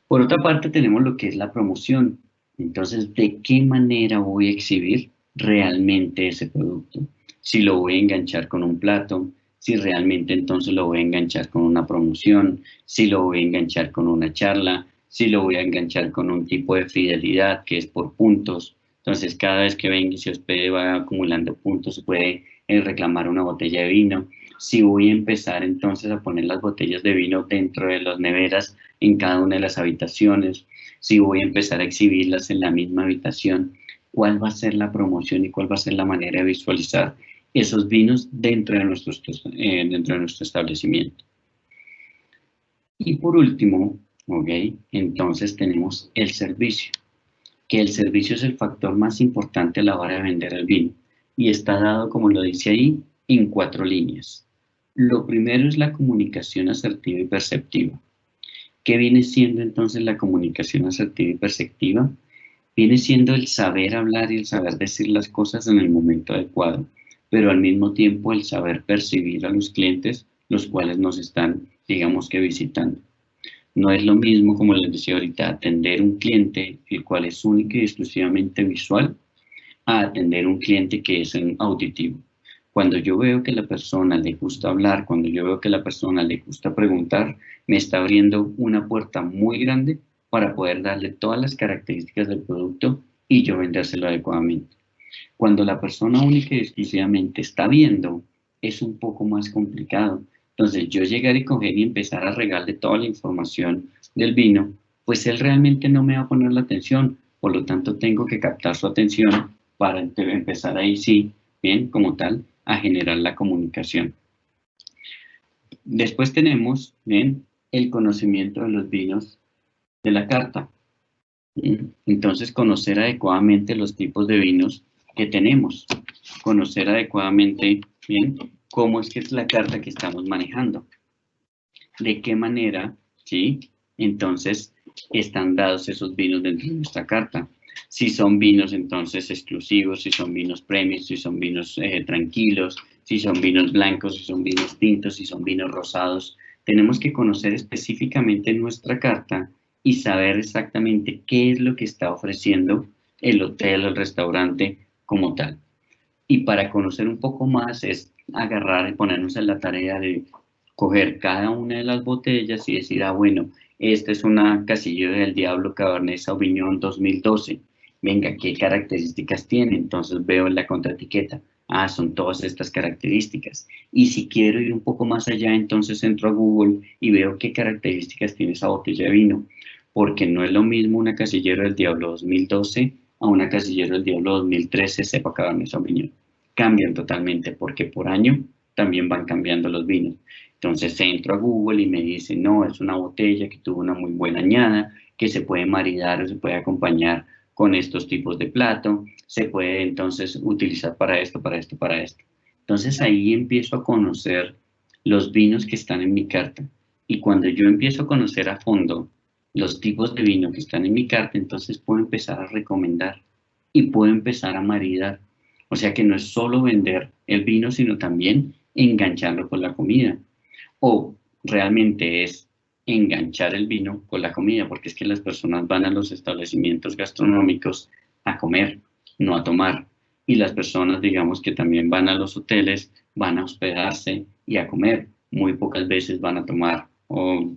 Por otra parte, tenemos lo que es la promoción. Entonces, ¿de qué manera voy a exhibir realmente ese producto? Si lo voy a enganchar con un plato, si realmente entonces lo voy a enganchar con una promoción, si lo voy a enganchar con una charla, si lo voy a enganchar con un tipo de fidelidad que es por puntos. Entonces, cada vez que venga y se hospede va acumulando puntos, se puede reclamar una botella de vino. Si voy a empezar entonces a poner las botellas de vino dentro de las neveras en cada una de las habitaciones, si voy a empezar a exhibirlas en la misma habitación, cuál va a ser la promoción y cuál va a ser la manera de visualizar esos vinos dentro de nuestro establecimiento. Y por último, ¿ok?, entonces tenemos el servicio, que el servicio es el factor más importante a la hora de vender el vino y está dado, como lo dice ahí, en 4 líneas. Lo primero es la comunicación asertiva y perceptiva. ¿Qué viene siendo entonces la comunicación asertiva y perceptiva? Viene siendo el saber hablar y el saber decir las cosas en el momento adecuado, pero al mismo tiempo el saber percibir a los clientes, los cuales nos están, digamos que, visitando. No es lo mismo, como les decía ahorita, atender un cliente el cual es único y exclusivamente visual, a atender un cliente que es auditivo. Cuando yo veo que a la persona le gusta hablar, cuando yo veo que a la persona le gusta preguntar, me está abriendo una puerta muy grande para poder darle todas las características del producto y yo vendérselo adecuadamente. Cuando la persona única y exclusivamente está viendo, es un poco más complicado. Entonces, yo llegar y coger y empezar a regarle toda la información del vino, pues él realmente no me va a poner la atención. Por lo tanto, tengo que captar su atención para empezar ahí sí, bien, como tal, a generar la comunicación. Después tenemos, bien, el conocimiento de los vinos de la carta. Entonces, conocer adecuadamente los tipos de vinos que tenemos, conocer adecuadamente, bien, cómo es que es la carta que estamos manejando, de qué manera, ¿sí?, entonces están dados esos vinos dentro de nuestra carta. Si son vinos entonces exclusivos, si son vinos premium, si son vinos tranquilos, si son vinos blancos, si son vinos tintos, si son vinos rosados. Tenemos que conocer específicamente nuestra carta y saber exactamente qué es lo que está ofreciendo el hotel o el restaurante como tal. Y para conocer un poco más es agarrar y ponernos en la tarea de coger cada una de las botellas y decir, ah, bueno, esta es una Castillo del Diablo Cabernet Sauvignon 2012. venga, ¿qué características tiene? Entonces veo en la contraetiqueta, ah, son todas estas características. Y si quiero ir un poco más allá, entonces entro a Google y veo qué características tiene esa botella de vino, porque no es lo mismo una Casillero del Diablo 2012 a una Casillero del Diablo 2013, sepa Cabernet Sauvignon. Cambian totalmente, porque por año también van cambiando los vinos. Entonces entro a Google y me dice, no, es una botella que tuvo una muy buena añada, que se puede maridar o se puede acompañar con estos tipos de plato, se puede entonces utilizar para esto, para esto, para esto. Entonces ahí empiezo a conocer los vinos que están en mi carta. Y cuando yo empiezo a conocer a fondo los tipos de vino que están en mi carta, entonces puedo empezar a recomendar y puedo empezar a maridar. O sea que no es solo vender el vino, sino también engancharlo con la comida. O realmente es enganchar el vino con la comida, porque es que las personas van a los establecimientos gastronómicos a comer, no a tomar. Y las personas, digamos, que también van a los hoteles, van a hospedarse y a comer. Muy pocas veces van a tomar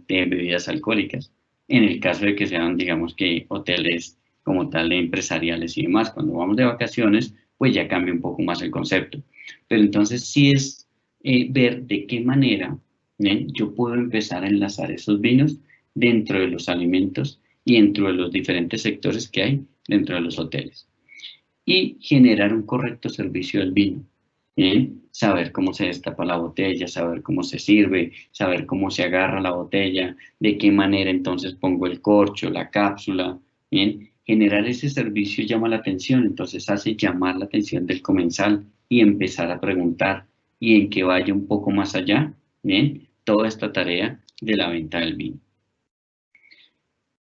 bebidas alcohólicas. En el caso de que sean, digamos, que hoteles como tal empresariales y demás, cuando vamos de vacaciones, pues ya cambia un poco más el concepto. Pero entonces sí es ver de qué manera yo puedo empezar a enlazar esos vinos dentro de los alimentos y dentro de los diferentes sectores que hay dentro de los hoteles. Y generar un correcto servicio del vino. ¿Bien? Saber cómo se destapa la botella, saber cómo se sirve, saber cómo se agarra la botella, de qué manera entonces pongo el corcho, la cápsula. ¿Bien? Generar ese servicio llama la atención, entonces hace llamar la atención del comensal y empezar a preguntar y en que vaya un poco más allá. ¿Bien? Toda esta tarea de la venta del vino.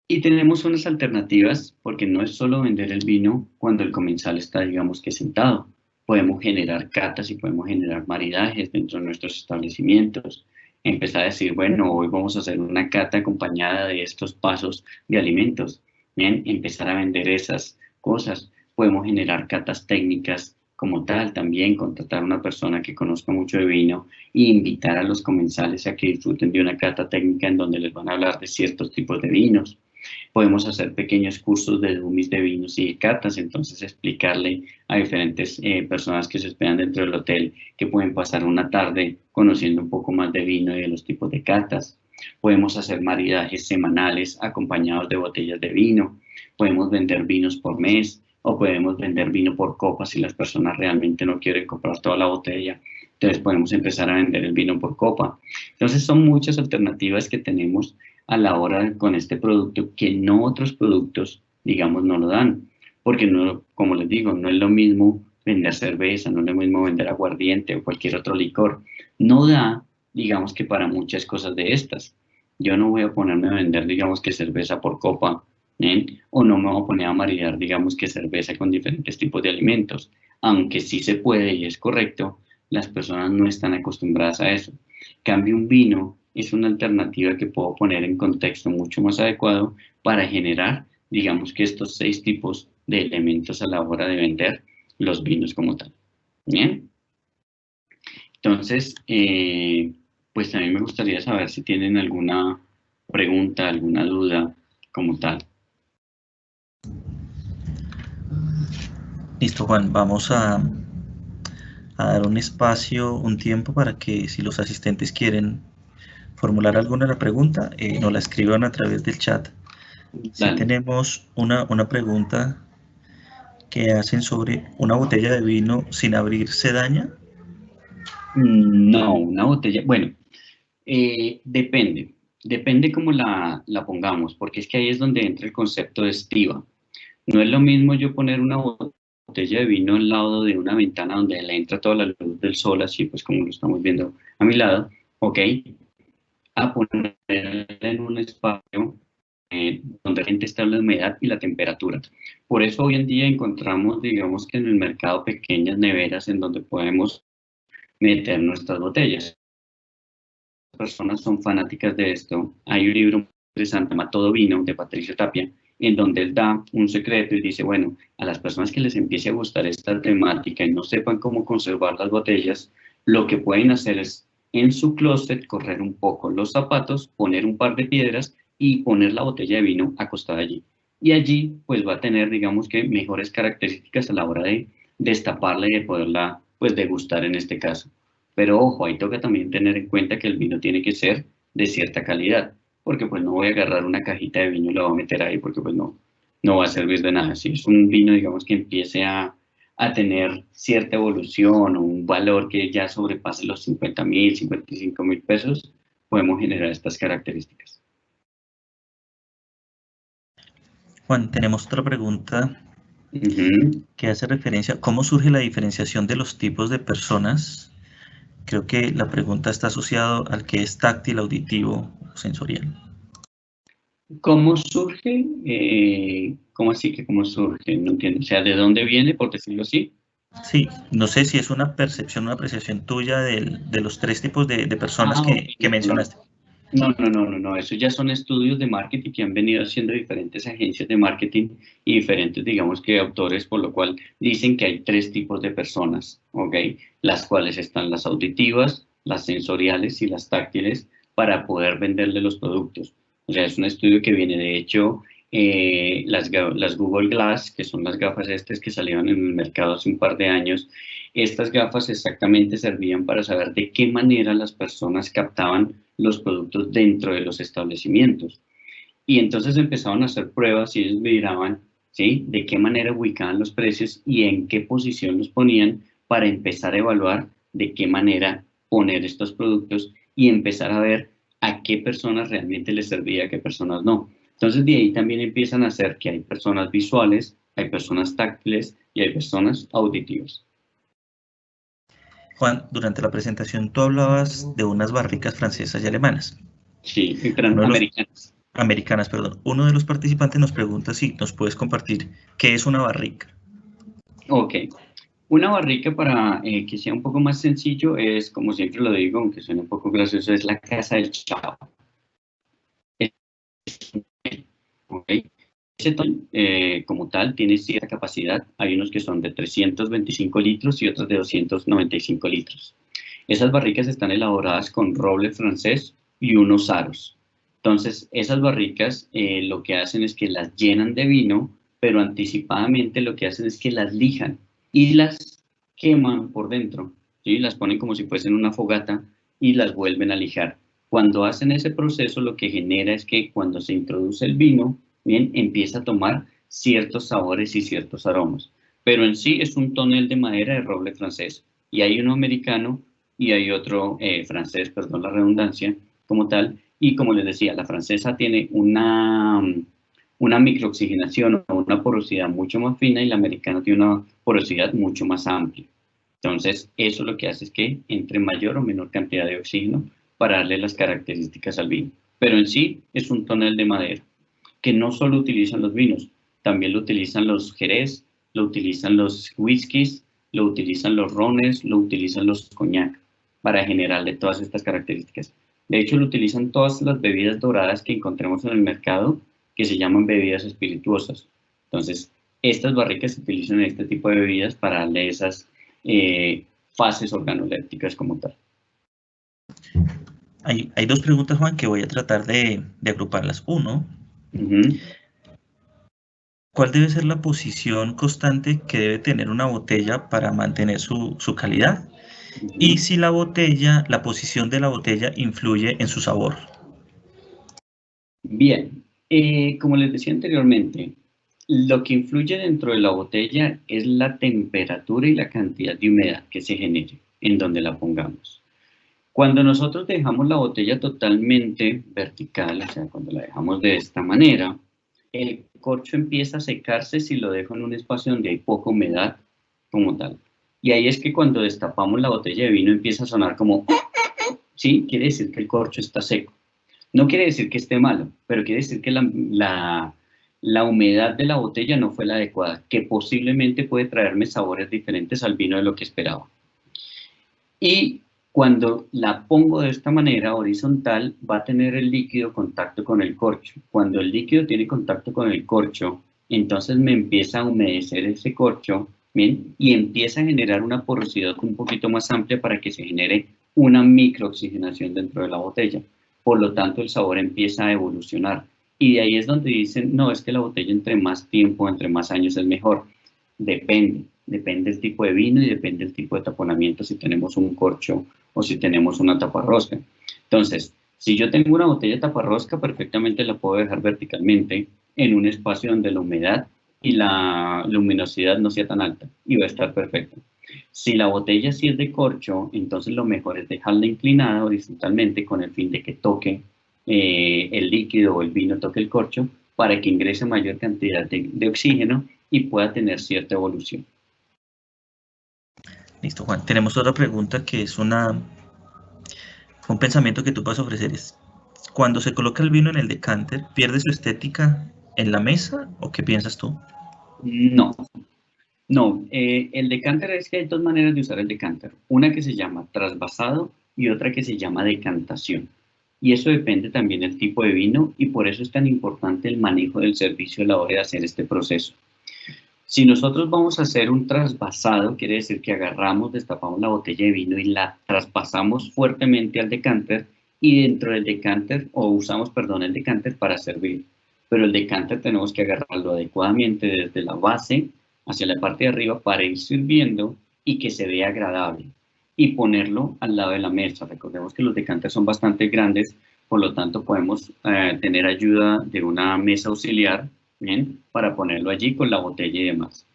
Y tenemos unas alternativas, porque no es solo vender el vino cuando el comensal está, digamos que sentado. Podemos generar catas y podemos generar maridajes dentro de nuestros establecimientos. Empezar a decir, bueno, hoy vamos a hacer una cata acompañada de estos pasos de alimentos. Bien, empezar a vender esas cosas. Podemos generar catas técnicas como tal, también contratar a una persona que conozca mucho de vino e invitar a los comensales a que disfruten de una cata técnica en donde les van a hablar de ciertos tipos de vinos. Podemos hacer pequeños cursos de dummies de vinos y de catas, entonces explicarle a diferentes personas que se hospedan dentro del hotel que pueden pasar una tarde conociendo un poco más de vino y de los tipos de catas. Podemos hacer maridajes semanales acompañados de botellas de vino. Podemos vender vinos por mes o podemos vender vino por copas si las personas realmente no quieren comprar toda la botella. Entonces podemos empezar a vender el vino por copa. Entonces son muchas alternativas que tenemos a la hora con este producto que no otros productos, digamos, no lo dan. Porque, no, como les digo, no es lo mismo vender cerveza, no es lo mismo vender aguardiente o cualquier otro licor. No da, digamos, que para muchas cosas de estas. Yo no voy a ponerme a vender, digamos, que cerveza por copa, o no me voy a poner a maridar, digamos, que cerveza con diferentes tipos de alimentos. Aunque sí se puede y es correcto, las personas no están acostumbradas a eso. Cambio un vino es una alternativa que puedo poner en contexto mucho más adecuado para generar, digamos que estos 6 tipos de elementos a la hora de vender los vinos como tal. Bien. Entonces, pues a mí me gustaría saber si tienen alguna pregunta, alguna duda como tal. Listo, Juan, vamos a dar un espacio, un tiempo para que si los asistentes quieren formular alguna pregunta, nos la escriban a través del chat. Si tenemos una pregunta que hacen sobre una botella de vino sin abrir, ¿se daña? No, una botella, bueno, depende cómo la pongamos, porque es que ahí es donde entra el concepto de estiva. No es lo mismo yo poner una botella de vino al lado de una ventana donde le entra toda la luz del sol, así pues como lo estamos viendo a mi lado, ¿ok? A ponerla en un espacio donde la gente está la humedad y la temperatura. Por eso hoy en día encontramos, digamos que en el mercado, pequeñas neveras en donde podemos meter nuestras botellas. Las personas son fanáticas de esto. Hay un libro muy interesante, llama Todo Vino, de Patricio Tapia, en donde él da un secreto y dice, bueno, a las personas que les empiece a gustar esta temática y no sepan cómo conservar las botellas, lo que pueden hacer es en su closet correr un poco los zapatos, poner un par de piedras y poner la botella de vino acostada allí. y allí pues va a tener, digamos que, mejores características a la hora de destaparla y de poderla pues degustar en este caso. Pero ojo, ahí toca también tener en cuenta que el vino tiene que ser de cierta calidad, porque pues no voy a agarrar una cajita de vino y la voy a meter ahí porque pues no va a servir de nada. Si es un vino, digamos, que empiece a tener cierta evolución o un valor que ya sobrepase los 50.000, 55.000 pesos, podemos generar estas características. Juan, tenemos otra pregunta Ujú. que hace referencia a cómo surge la diferenciación de los tipos de personas. Creo que la pregunta está asociada al que es táctil, auditivo o sensorial. ¿Cómo surge? ¿Cómo así que cómo surge? No entiendo. O sea, ¿de dónde viene, por decirlo así? Sí, no sé si es una percepción, una apreciación tuya de los tres tipos de personas Ok, que no, no. mencionaste. No, eso ya son estudios de marketing que han venido haciendo diferentes agencias de marketing y diferentes, digamos que autores, por lo cual dicen que hay tres tipos de personas, ¿ok? Las cuales están las auditivas, las sensoriales y las táctiles para poder venderle los productos. O sea, es un estudio que viene, de hecho, las Google Glass, que son las gafas estas que salieron en el mercado hace un par de años, estas gafas exactamente servían para saber de qué manera las personas captaban los productos dentro de los establecimientos. Y entonces empezaron a hacer pruebas y ellos miraban, ¿sí?, de qué manera ubicaban los precios y en qué posición los ponían para empezar a evaluar de qué manera poner estos productos y empezar a ver a qué personas realmente les servía, a qué personas no. Entonces de ahí también empiezan a hacer que hay personas visuales, hay personas táctiles y hay personas auditivas. Juan, durante la presentación tú hablabas de unas barricas francesas y alemanas. Sí, pero Uno de los americanas. americanas, perdón. Uno de los participantes nos pregunta si nos puedes compartir qué es una barrica. Ok, una barrica para que sea un poco más sencillo es, como siempre lo digo, aunque suene un poco gracioso, es la casa del chavo. ¿Okay? Ese como tal tiene cierta capacidad. Hay unos que son de 325 litros y otros de 295 litros. Esas barricas están elaboradas con roble francés y unos aros. Entonces, esas barricas lo que hacen es que las llenan de vino, pero anticipadamente lo que hacen es que las lijan y las queman por dentro, ¿sí? Las ponen como si fuesen una fogata y las vuelven a lijar. Cuando hacen ese proceso, lo que genera es que cuando se introduce el vino, bien, empieza a tomar ciertos sabores y ciertos aromas. Pero en sí es un tonel de madera de roble francés. Y hay uno americano y hay otro francés, perdón la redundancia, como tal. Y como les decía, la francesa tiene una microoxigenación o una porosidad mucho más fina y la americana tiene una porosidad mucho más amplia. Entonces, eso lo que hace es que entre mayor o menor cantidad de oxígeno para darle las características al vino. Pero en sí es un tonel de madera, que no solo utilizan los vinos, también lo utilizan los jerez, lo utilizan los whiskies, lo utilizan los rones, lo utilizan los coñac, para generarle todas estas características. De hecho, lo utilizan todas las bebidas doradas que encontremos en el mercado, que se llaman bebidas espirituosas. Entonces, estas barricas se utilizan en este tipo de bebidas para darle esas eh, fases organolépticas como tal. Hay dos preguntas, Juan, que voy a tratar de agruparlas. Uno, ¿cuál debe ser la posición constante que debe tener una botella para mantener su calidad? Y si la posición de la botella influye en su sabor. Bien, como les decía anteriormente, lo que influye dentro de la botella es la temperatura y la cantidad de humedad que se genere en donde la pongamos. Cuando nosotros dejamos la botella totalmente vertical, o sea, cuando la dejamos de esta manera, el corcho empieza a secarse si lo dejo en un espacio donde hay poca humedad como tal. Y ahí es que cuando destapamos la botella de vino empieza a sonar como, sí, quiere decir que el corcho está seco. No quiere decir que esté malo, pero quiere decir que la humedad de la botella no fue la adecuada, que posiblemente puede traerme sabores diferentes al vino de lo que esperaba. Y cuando la pongo de esta manera horizontal, va a tener el líquido contacto con el corcho. Cuando el líquido tiene contacto con el corcho, entonces me empieza a humedecer ese corcho, ¿bien? Y empieza a generar una porosidad un poquito más amplia para que se genere una microoxigenación dentro de la botella. Por lo tanto, el sabor empieza a evolucionar. Y de ahí es donde dicen, no, es que la botella entre más tiempo, entre más años es mejor. Depende del tipo de vino y depende del tipo de taponamiento, si tenemos un corcho o si tenemos una taparrosca. Entonces, si yo tengo una botella taparrosca, perfectamente la puedo dejar verticalmente en un espacio donde la humedad y la luminosidad no sea tan alta y va a estar perfecto. Si la botella sí es de corcho, entonces lo mejor es dejarla inclinada horizontalmente con el fin de que toque el líquido o el vino, toque el corcho, para que ingrese mayor cantidad de oxígeno y pueda tener cierta evolución. Listo, Juan. Tenemos otra pregunta que es un pensamiento que tú puedes ofrecer. Es, cuando se coloca el vino en el decanter, ¿pierde su estética en la mesa o qué piensas tú? No, no. El decanter es que hay dos maneras de usar el decanter. Una que se llama trasvasado y otra que se llama decantación. Y eso depende también del tipo de vino y por eso es tan importante el manejo del servicio a la hora de hacer este proceso. Si nosotros vamos a hacer un trasvasado, quiere decir que agarramos, destapamos la botella de vino y la traspasamos fuertemente al decanter y dentro del decanter, o usamos, perdón, el decanter para servir. Pero el decanter tenemos que agarrarlo adecuadamente desde la base hacia la parte de arriba para ir sirviendo y que se vea agradable. Y ponerlo al lado de la mesa. Recordemos que los decanters son bastante grandes, por lo tanto podemos tener ayuda de una mesa auxiliar, ¿bien? Para ponerlo allí con la botella y demás.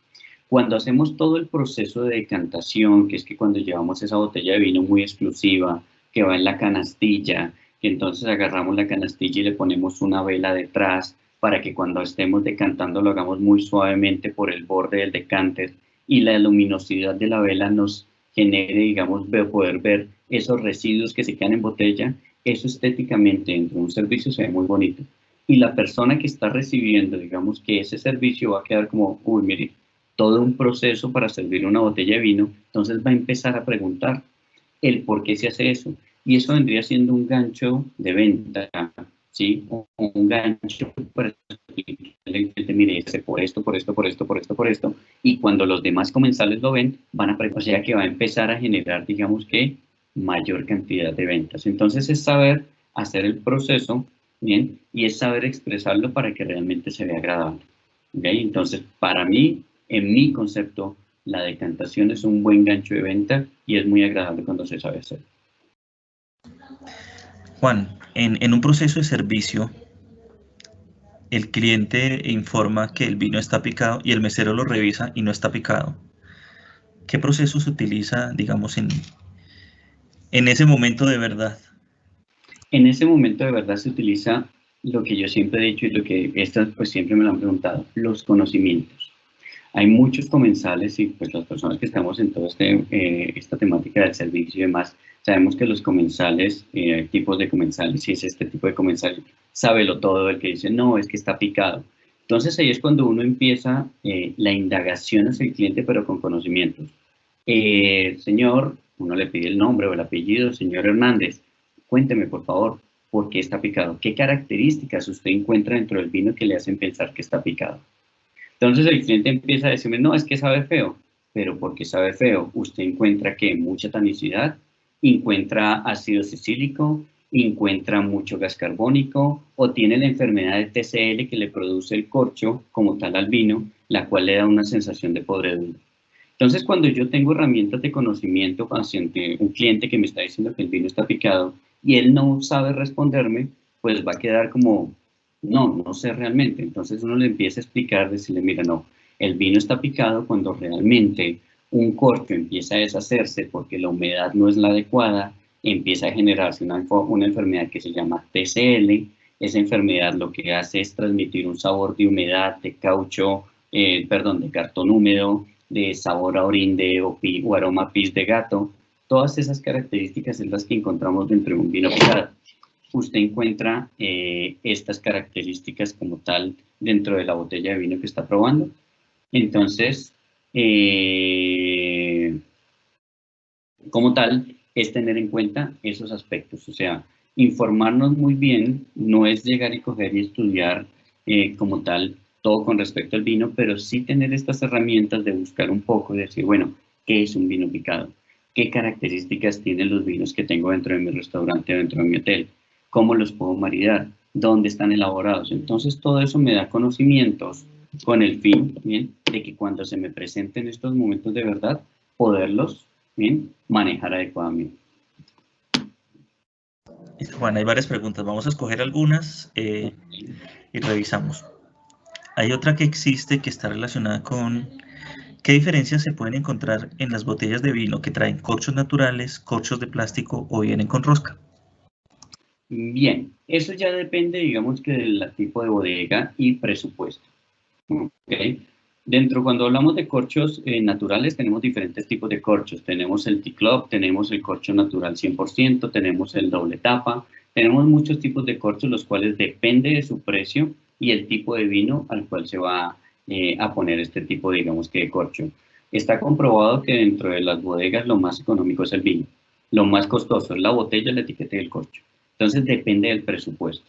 Cuando hacemos todo el proceso de decantación, que es que cuando llevamos esa botella de vino muy exclusiva, que va en la canastilla, que entonces agarramos la canastilla y le ponemos una vela detrás para que cuando estemos decantando lo hagamos muy suavemente por el borde del decanter y la luminosidad de la vela nos genere, digamos, poder ver esos residuos que se quedan en botella, eso estéticamente dentro de un servicio se ve muy bonito. Y la persona que está recibiendo, digamos que ese servicio va a quedar como, uy, mire, todo un proceso para servir una botella de vino, entonces va a empezar a preguntar el por qué se hace eso. Y eso vendría siendo un gancho de venta, ¿sí? Un gancho para el cliente, mire, ese por esto, por esto, por esto, por esto, por esto. Y cuando los demás comensales lo ven, van a, o sea que va a empezar a generar, digamos que, mayor cantidad de ventas. Entonces es saber hacer el proceso, ¿bien? Y es saber expresarlo para que realmente se vea agradable. ¿Okay? Entonces, para mí, en mi concepto, la decantación es un buen gancho de venta y es muy agradable cuando se sabe hacer. Juan, en un proceso de servicio, el cliente informa que el vino está picado y el mesero lo revisa y no está picado. ¿Qué proceso se utiliza, digamos, en ese momento de verdad? En ese momento de verdad se utiliza lo que yo siempre he dicho y lo que estas pues siempre me lo han preguntado, los conocimientos. Hay muchos comensales y pues las personas que estamos en toda esta temática del servicio y demás, sabemos que los comensales, hay tipos de comensales, si es este tipo de comensal, sábelo todo, el que dice, no, es que está picado. Entonces ahí es cuando uno empieza la indagación hacia el cliente, pero con conocimientos. Señor, uno le pide el nombre o el apellido, señor Hernández, cuénteme por favor, ¿por qué está picado? ¿Qué características usted encuentra dentro del vino que le hacen pensar que está picado? Entonces el cliente empieza a decirme, no, es que sabe feo, pero ¿por qué sabe feo? Usted encuentra que mucha tanicidad, encuentra ácido cicílico, encuentra mucho gas carbónico o tiene la enfermedad de TCL que le produce el corcho como tal al vino, la cual le da una sensación de podredumbre. Entonces, cuando yo tengo herramientas de conocimiento hacia un cliente que me está diciendo que el vino está picado y él no sabe responderme, pues va a quedar como, no sé realmente. Entonces uno le empieza a explicar, decirle, mira, no, el vino está picado cuando realmente un corcho empieza a deshacerse porque la humedad no es la adecuada, empieza a generarse una enfermedad que se llama TCL. Esa enfermedad lo que hace es transmitir un sabor de humedad, de caucho, de cartón húmedo, de sabor a orín o aroma a pis de gato. Todas esas características son las que encontramos dentro de un vino picado. Usted encuentra estas características como tal dentro de la botella de vino que está probando. Entonces, como tal, es tener en cuenta esos aspectos. O sea, informarnos muy bien no es llegar y coger y estudiar como tal todo con respecto al vino, pero sí tener estas herramientas de buscar un poco y decir, bueno, ¿qué es un vino picado? ¿Qué características tienen los vinos que tengo dentro de mi restaurante o dentro de mi hotel? ¿Cómo los puedo maridar? dónde están elaborados. Entonces todo eso me da conocimientos con el fin, ¿bien?, de que cuando se me presenten estos momentos de verdad, poderlos, ¿bien?, manejar adecuadamente. Listo, Juan, hay varias preguntas. Vamos a escoger algunas y revisamos. Hay otra que existe que está relacionada con ¿qué diferencias se pueden encontrar en las botellas de vino que traen corchos naturales, corchos de plástico o vienen con rosca? Bien, eso ya depende, digamos que del tipo de bodega y presupuesto. ¿Okay? Dentro, cuando hablamos de corchos naturales, tenemos diferentes tipos de corchos. Tenemos el T-Club, tenemos el corcho natural 100%, tenemos el doble tapa, tenemos muchos tipos de corchos, los cuales depende de su precio y el tipo de vino al cual se va a poner este tipo, digamos que de corcho. Está comprobado que dentro de las bodegas lo más económico es el vino. Lo más costoso es la botella, la etiqueta y el corcho. Entonces depende del presupuesto.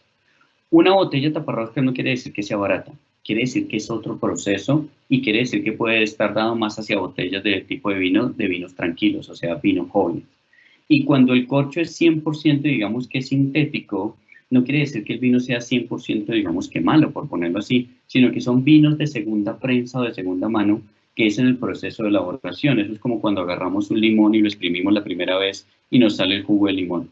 Una botella taparrosca no quiere decir que sea barata, quiere decir que es otro proceso y quiere decir que puede estar dado más hacia botellas de tipo de vino, de vinos tranquilos, o sea, vinos jóvenes. Y cuando el corcho es 100%, digamos que sintético, no quiere decir que el vino sea 100%, digamos que malo, por ponerlo así, sino que son vinos de segunda prensa o de segunda mano, que es en el proceso de elaboración. Eso es como cuando agarramos un limón y lo exprimimos la primera vez y nos sale el jugo de limón.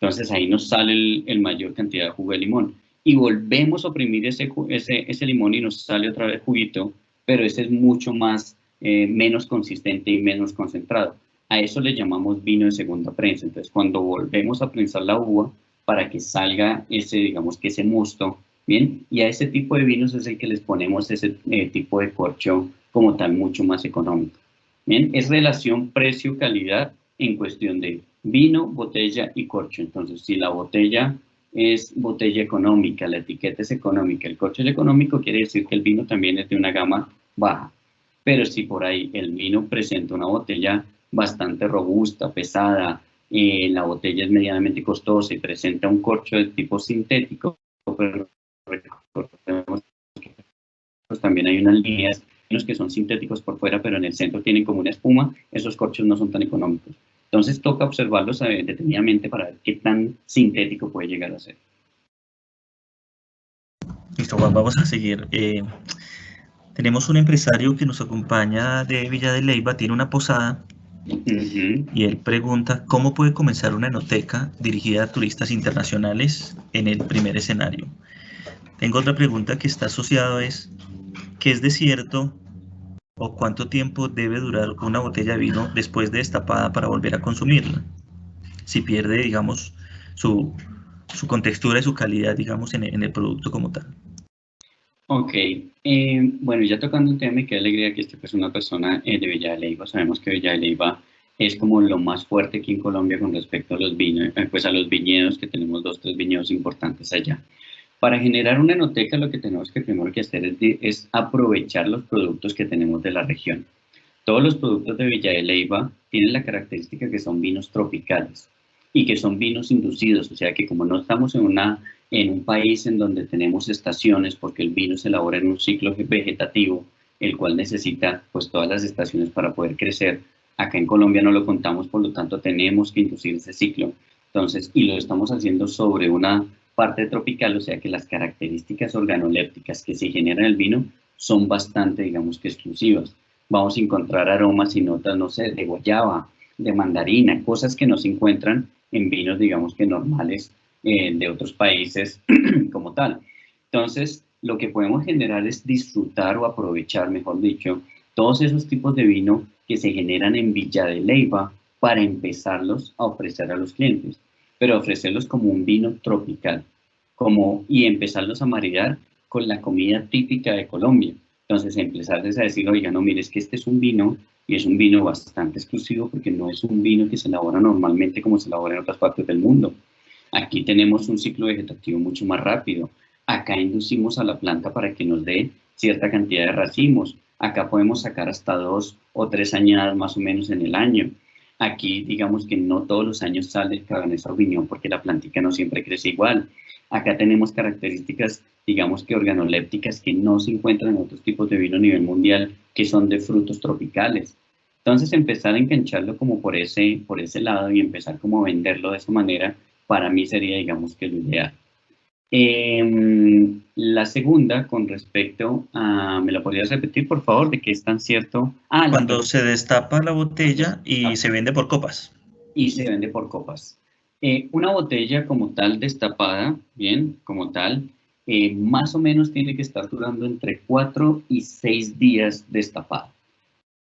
Entonces ahí nos sale el mayor cantidad de jugo de limón y volvemos a oprimir ese limón y nos sale otra vez juguito, pero ese es mucho más, menos consistente y menos concentrado. A eso le llamamos vino de segunda prensa. Entonces, cuando volvemos a prensar la uva para que salga ese, digamos que ese mosto, ¿bien? Y a ese tipo de vinos es el que les ponemos ese tipo de corcho como tal mucho más económico, ¿bien? Es relación precio-calidad en cuestión de vino, botella y corcho. Entonces, si la botella es botella económica, la etiqueta es económica, el corcho es económico, quiere decir que el vino también es de una gama baja. Pero si por ahí el vino presenta una botella bastante robusta, pesada, la botella es medianamente costosa y presenta un corcho de tipo sintético, pero recordemos que pues también hay unas líneas que son sintéticos por fuera, pero en el centro tienen como una espuma, esos corchos no son tan económicos. Entonces toca observarlos detenidamente para ver qué tan sintético puede llegar a ser. Listo, Juan, vamos a seguir. Tenemos un empresario que nos acompaña de Villa de Leyva, tiene una posada y él pregunta cómo puede comenzar una enoteca dirigida a turistas internacionales en el primer escenario. Tengo otra pregunta que está asociada es ¿qué es desierto o cuánto tiempo debe durar una botella de vino después de destapada para volver a consumirla? Si pierde, digamos, su contextura y su calidad, digamos, en el producto como tal. Ok, bueno, ya tocando un tema, y qué alegría que esté pues una persona de Villa de Leyva. Sabemos que Villa de Leyva es como lo más fuerte aquí en Colombia con respecto a los vinos, pues a los viñedos, que tenemos 2, 3 viñedos importantes allá. Para generar una enoteca lo que tenemos que primero que hacer es aprovechar los productos que tenemos de la región. Todos los productos de Villa de Leyva tienen la característica que son vinos tropicales y que son vinos inducidos, o sea que como no estamos en un país en donde tenemos estaciones, porque el vino se elabora en un ciclo vegetativo, el cual necesita pues todas las estaciones para poder crecer. Acá en Colombia no lo contamos, por lo tanto tenemos que inducir ese ciclo. Entonces, y lo estamos haciendo sobre una parte tropical, o sea que las características organolépticas que se generan en el vino son bastante, digamos que exclusivas. Vamos a encontrar aromas y notas, no sé, de guayaba, de mandarina, cosas que no se encuentran en vinos, digamos que normales de otros países como tal. Entonces, lo que podemos generar es disfrutar o aprovechar, mejor dicho, todos esos tipos de vino que se generan en Villa de Leyva para empezarlos a ofrecer a los clientes, pero ofrecerlos como un vino tropical, y empezarlos a maridar con la comida típica de Colombia. Entonces, empezarles a decir, oiga, no, mire, es que este es un vino y es un vino bastante exclusivo porque no es un vino que se elabora normalmente como se elabora en otras partes del mundo. Aquí tenemos un ciclo vegetativo mucho más rápido. Acá inducimos a la planta para que nos dé cierta cantidad de racimos. Acá podemos sacar hasta 2 o 3 añadas más o menos en el año. Aquí, digamos que no todos los años sale el Cabernet Sauvignon porque la plantica no siempre crece igual. Acá tenemos características, digamos que organolépticas, que no se encuentran en otros tipos de vino a nivel mundial, que son de frutos tropicales. Entonces, empezar a engancharlo como por ese lado y empezar como a venderlo de esa manera, para mí sería, digamos que lo ideal. La segunda, con respecto a, ¿me la podrías repetir, por favor, de qué es tan cierto? Ah, Cuando se destapa la cuando se botella y se destapa vende por copas. y se vende por copas. Una botella como tal destapada, bien, como tal, más o menos tiene que estar durando entre 4 y 6 días destapada.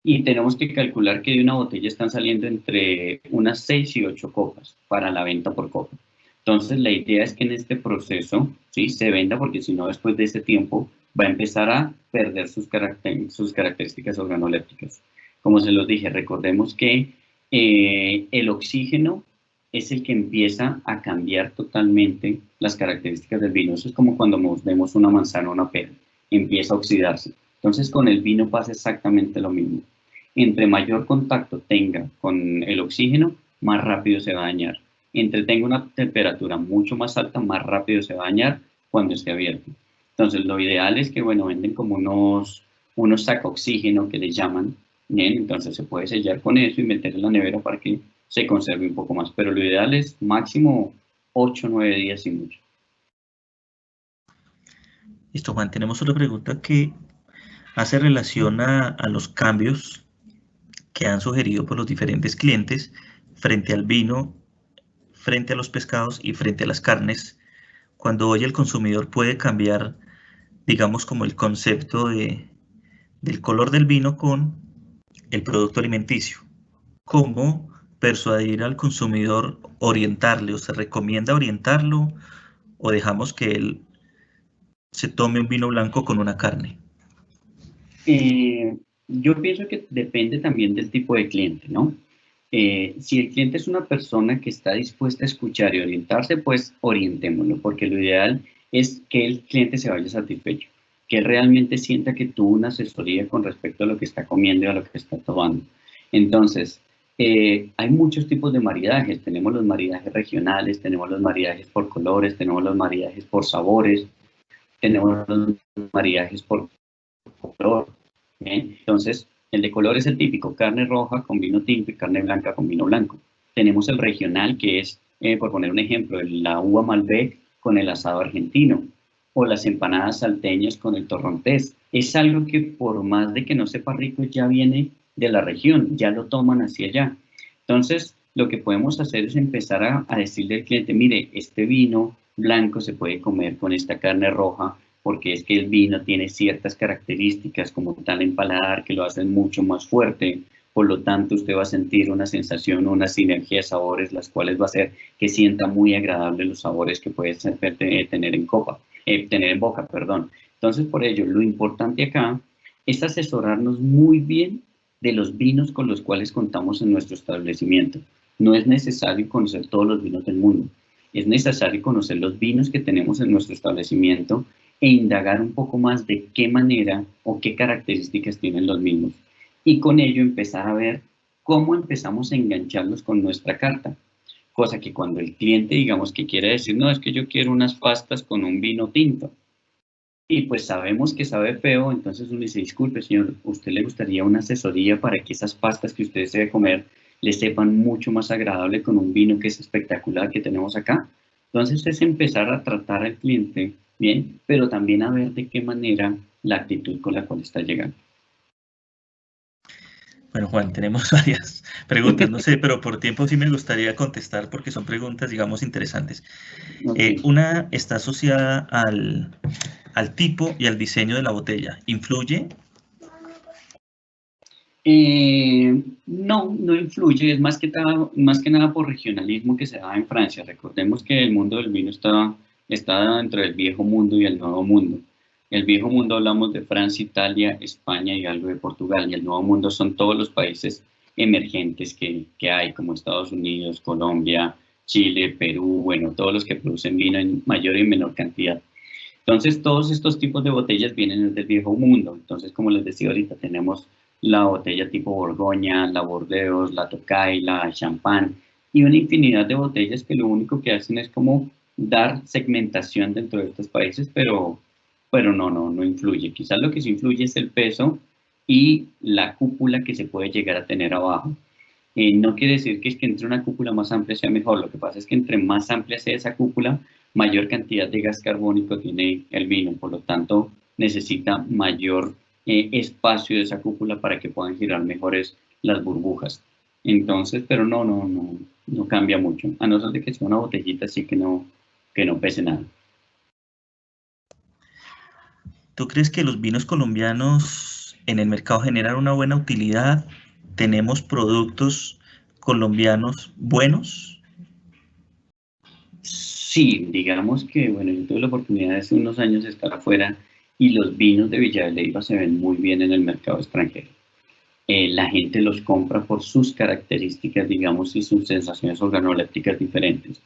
Y tenemos que calcular que de una botella están saliendo entre unas 6 y 8 copas para la venta por copa. Entonces, la idea es que en este proceso, ¿sí?, se venda, porque si no, después de ese tiempo va a empezar a perder sus características organolépticas. Como se los dije, recordemos que el oxígeno es el que empieza a cambiar totalmente las características del vino. Eso es como cuando vemos una manzana o una pera, empieza a oxidarse. Entonces, con el vino pasa exactamente lo mismo. Entre mayor contacto tenga con el oxígeno, más rápido se va a dañar. Entre tenga una temperatura mucho más alta, más rápido se va a dañar cuando esté abierto. Entonces, lo ideal es que, bueno, venden como unos saca-oxígeno que les llaman, ¿bien? Entonces se puede sellar con eso y meter en la nevera para que se conserve un poco más. Pero lo ideal es máximo 8 o 9 días y mucho. Listo, Juan, tenemos otra pregunta que hace relación a los cambios que han sugerido por los diferentes clientes frente al vino, frente a los pescados y frente a las carnes, cuando hoy el consumidor puede cambiar, digamos, como el concepto del color del vino con el producto alimenticio. ¿Cómo persuadir al consumidor, orientarle, o se recomienda orientarlo, o dejamos que él se tome un vino blanco con una carne? Yo pienso que depende también del tipo de cliente, ¿no? Si el cliente es una persona que está dispuesta a escuchar y orientarse, pues orientémoslo, porque lo ideal es que el cliente se vaya satisfecho, que realmente sienta que tuvo una asesoría con respecto a lo que está comiendo y a lo que está tomando. Entonces, hay muchos tipos de maridajes. Tenemos los maridajes regionales, tenemos los maridajes por colores, tenemos los maridajes por sabores, tenemos los maridajes por color. ¿Bien? Entonces, el de color es el típico, carne roja con vino tinto y carne blanca con vino blanco. Tenemos el regional, que es, por poner un ejemplo, la uva Malbec con el asado argentino, o las empanadas salteñas con el torrontés. Es algo que por más de que no sepa rico, ya viene de la región, ya lo toman hacia allá. Entonces, lo que podemos hacer es empezar a decirle al cliente, mire, este vino blanco se puede comer con esta carne roja, porque es que el vino tiene ciertas características como tal en paladar que lo hacen mucho más fuerte, por lo tanto usted va a sentir una sensación, una sinergia de sabores, las cuales va a hacer que sienta muy agradable los sabores que puede tener en tener en boca, perdón. Entonces, por ello, lo importante acá es asesorarnos muy bien de los vinos con los cuales contamos en nuestro establecimiento. No es necesario conocer todos los vinos del mundo, es necesario conocer los vinos que tenemos en nuestro establecimiento e indagar un poco más de qué manera o qué características tienen los mismos. Y con ello empezar a ver cómo empezamos a engancharlos con nuestra carta. Cosa que cuando el cliente, digamos, que quiere decir, no, es que yo quiero unas pastas con un vino tinto. Y pues sabemos que sabe feo, entonces uno dice, disculpe señor, ¿usted le gustaría una asesoría para que esas pastas que usted desea comer le sepan mucho más agradable con un vino que es espectacular que tenemos acá? Entonces es empezar a tratar al cliente bien, pero también a ver de qué manera la actitud con la cual está llegando. Bueno, Juan, tenemos varias preguntas, no sé, pero por tiempo sí me gustaría contestar porque son preguntas, digamos, interesantes. Okay. Una está asociada al tipo y al diseño de la botella. ¿Influye? No, no influye, es más que nada por regionalismo que se da en Francia. Recordemos que el mundo del vino está entre el viejo mundo y el nuevo mundo. El viejo mundo hablamos de Francia, Italia, España y algo de Portugal, y el nuevo mundo son todos los países emergentes que hay, como Estados Unidos, Colombia, Chile, Perú, bueno, todos los que producen vino en mayor y menor cantidad. Entonces, todos estos tipos de botellas vienen del viejo mundo. Entonces, como les decía ahorita, tenemos la botella tipo Borgoña, la Bordeaux, la Tokay, la Champán y una infinidad de botellas que lo único que hacen es como dar segmentación dentro de estos países, pero no influye. Quizás lo que sí influye es el peso y la cúpula que se puede llegar a tener abajo. No quiere decir que es que entre una cúpula más amplia sea mejor, lo que pasa es que entre más amplia sea esa cúpula, mayor cantidad de gas carbónico tiene el vino, por lo tanto necesita mayor espacio de esa cúpula para que puedan girar mejores las burbujas. Entonces, pero no cambia mucho, a no ser de que sea una botellita así que no pese nada. ¿Tú crees que los vinos colombianos en el mercado generan una buena utilidad? ¿Tenemos productos colombianos buenos? Sí, digamos que, bueno, yo tuve la oportunidad hace unos años de estar afuera y los vinos de Villa de Leyva se ven muy bien en el mercado extranjero. La gente los compra por sus características, digamos, y sus sensaciones organolépticas diferentes.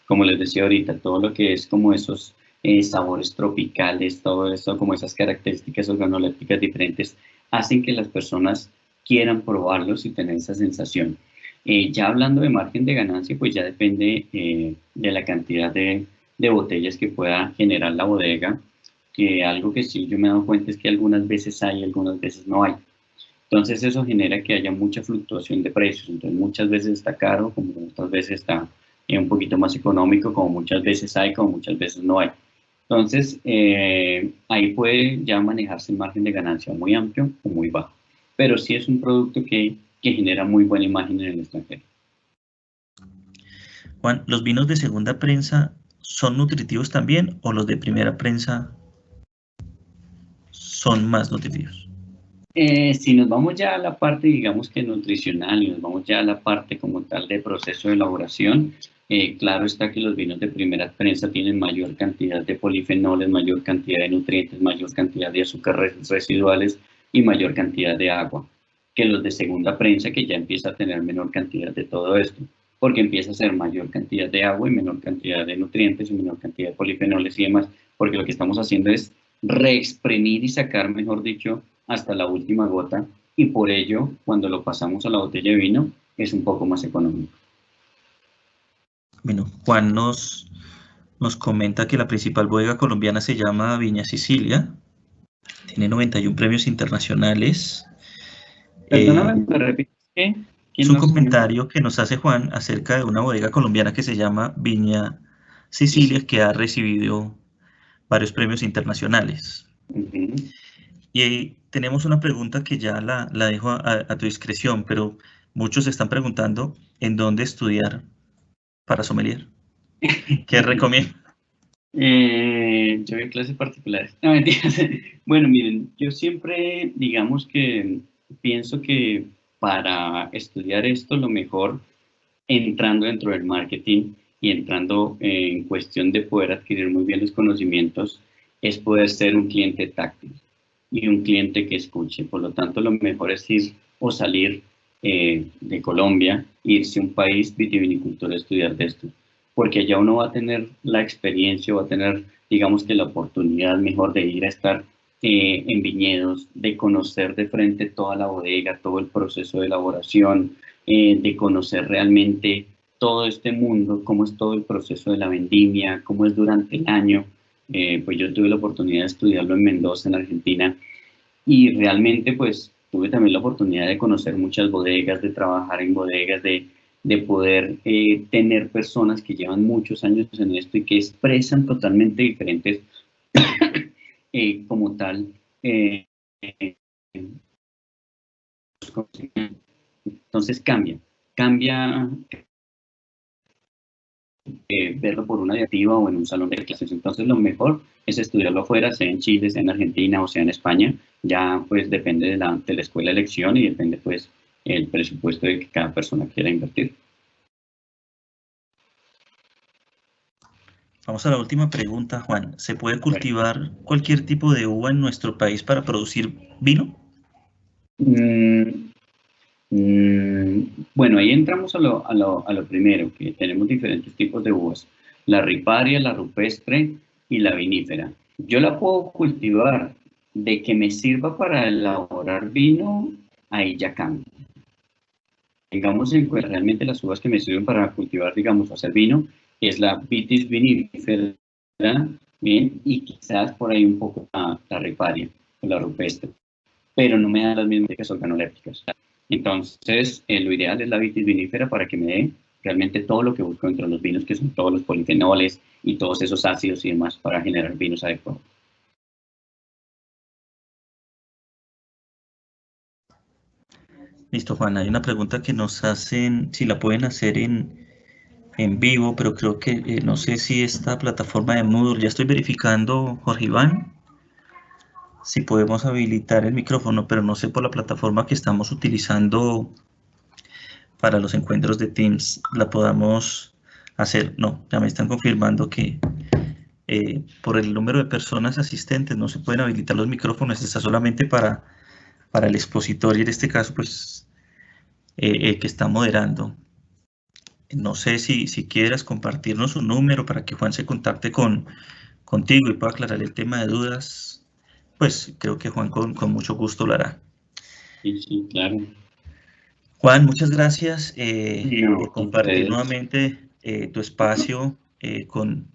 Como les decía ahorita, todo lo que es como esos sabores tropicales, todo eso, como esas características organolépticas diferentes, hacen que las personas quieran probarlos y tener esa sensación. Ya hablando de margen de ganancia, pues ya depende de la cantidad de botellas que pueda generar la bodega, que algo que sí yo me he dado cuenta es que algunas veces hay, algunas veces no hay. Entonces eso genera que haya mucha fluctuación de precios. Entonces muchas veces está caro, como otras veces está un poquito más económico, como muchas veces hay, como muchas veces no hay. Entonces ahí puede ya manejarse el margen de ganancia muy amplio o muy bajo. Pero sí es un producto que genera muy buena imagen en el extranjero. Juan, ¿los vinos de segunda prensa son nutritivos también o los de primera prensa son más nutritivos? Si nos vamos ya a la parte, digamos que nutricional, y nos vamos ya a la parte como tal de proceso de elaboración, claro está que los vinos de primera prensa tienen mayor cantidad de polifenoles, mayor cantidad de nutrientes, mayor cantidad de azúcares residuales y mayor cantidad de agua que los de segunda prensa, que ya empieza a tener menor cantidad de todo esto, porque empieza a ser mayor cantidad de agua y menor cantidad de nutrientes y menor cantidad de polifenoles y demás, porque lo que estamos haciendo es reexprimir y sacar, mejor dicho, hasta la última gota, y por ello, cuando lo pasamos a la botella de vino, es un poco más económico. Bueno, Juan nos comenta que la principal bodega colombiana se llama Viña Sicilia, tiene 91 premios internacionales. Perdóname, ¿me repites qué? Es ¿Quién un nos comenta? comentario que nos hace Juan acerca de una bodega colombiana que se llama Viña Sicilia, que ha recibido varios premios internacionales. Uh-huh. Y tenemos una pregunta que ya la dejo a tu discreción, pero muchos están preguntando en dónde estudiar para sommelier. ¿Qué recomiendo? Yo doy clases particulares. No, mentiras. Bueno, miren, yo siempre, digamos que pienso que para estudiar esto, lo mejor, entrando dentro del marketing y entrando en cuestión de poder adquirir muy bien los conocimientos, es poder ser un cliente táctil y un cliente que escuche. Por lo tanto, lo mejor es ir o salir de Colombia, irse a un país vitivinicultor a estudiar de esto, porque allá uno va a tener la experiencia, va a tener, digamos que la oportunidad mejor de ir a estar en viñedos, de conocer de frente toda la bodega, todo el proceso de elaboración, de conocer realmente todo este mundo, cómo es todo el proceso de la vendimia, cómo es durante el año. Pues yo tuve la oportunidad de estudiarlo en Mendoza, en Argentina, y realmente pues tuve también la oportunidad de conocer muchas bodegas, de trabajar en bodegas, de poder tener personas que llevan muchos años en esto y que expresan totalmente diferentes como tal. Entonces cambia verlo por una directiva o en un salón de clases. Entonces lo mejor es estudiarlo afuera, sea en Chile, sea en Argentina o sea en España. Ya pues depende de la escuela de elección y depende pues el presupuesto de que cada persona quiera invertir. Vamos a la última pregunta, Juan. ¿Se puede cultivar cualquier tipo de uva en nuestro país para producir vino? Mm, bueno, ahí entramos a lo primero, que tenemos diferentes tipos de uvas. La riparia, la rupestre y la vinífera. Yo la puedo cultivar de que me sirva para elaborar vino, ahí ya cambia. Tengamos en cuenta realmente las uvas que me sirven para cultivar, digamos, hacer vino, es la Vitis vinifera, bien, y quizás por ahí un poco la riparia o la rupestre, pero no me da las mismas organolépticas. Entonces, lo ideal es la Vitis vinifera para que me dé realmente todo lo que busco dentro de los vinos, que son todos los polifenoles y todos esos ácidos y demás para generar vinos adecuados. Listo, Juan. Hay una pregunta que nos hacen, si la pueden hacer en vivo, pero creo que no sé si esta plataforma de Moodle, ya estoy verificando, Jorge Iván, si podemos habilitar el micrófono, pero no sé por la plataforma que estamos utilizando para los encuentros de Teams la podamos hacer. No, ya me están confirmando que por el número de personas asistentes no se pueden habilitar los micrófonos, está solamente para el expositor y en este caso pues que está moderando. No sé si quieras compartirnos un número para que Juan se contacte contigo y pueda aclarar el tema de dudas, pues creo que Juan con mucho gusto lo hará. Sí, sí, claro. Juan, muchas gracias No, por compartir ustedes. nuevamente tu espacio con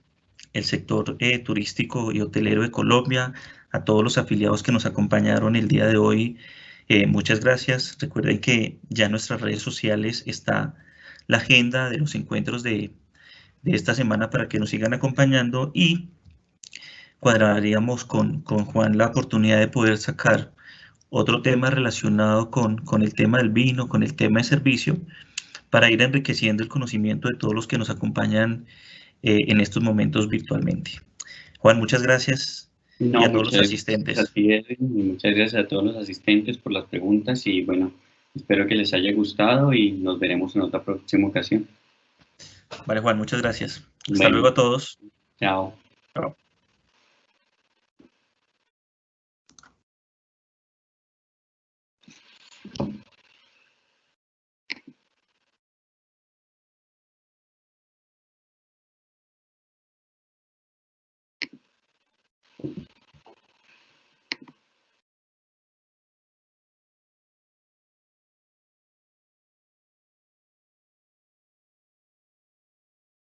el sector turístico y hotelero de Colombia, a todos los afiliados que nos acompañaron el día de hoy. Muchas gracias. Recuerden que ya en nuestras redes sociales está la agenda de los encuentros de esta semana para que nos sigan acompañando y cuadraríamos con Juan la oportunidad de poder sacar otro tema relacionado con el tema del vino, con el tema de servicio, para ir enriqueciendo el conocimiento de todos los que nos acompañan en estos momentos virtualmente. Juan, muchas gracias y No, a todos los muchas gracias a asistentes. ti, Edwin, y muchas gracias a todos los asistentes por las preguntas y bueno, espero que les haya gustado y nos veremos en otra próxima ocasión. Vale, Juan, muchas gracias. Hasta luego Bueno, a todos. chao. Chao.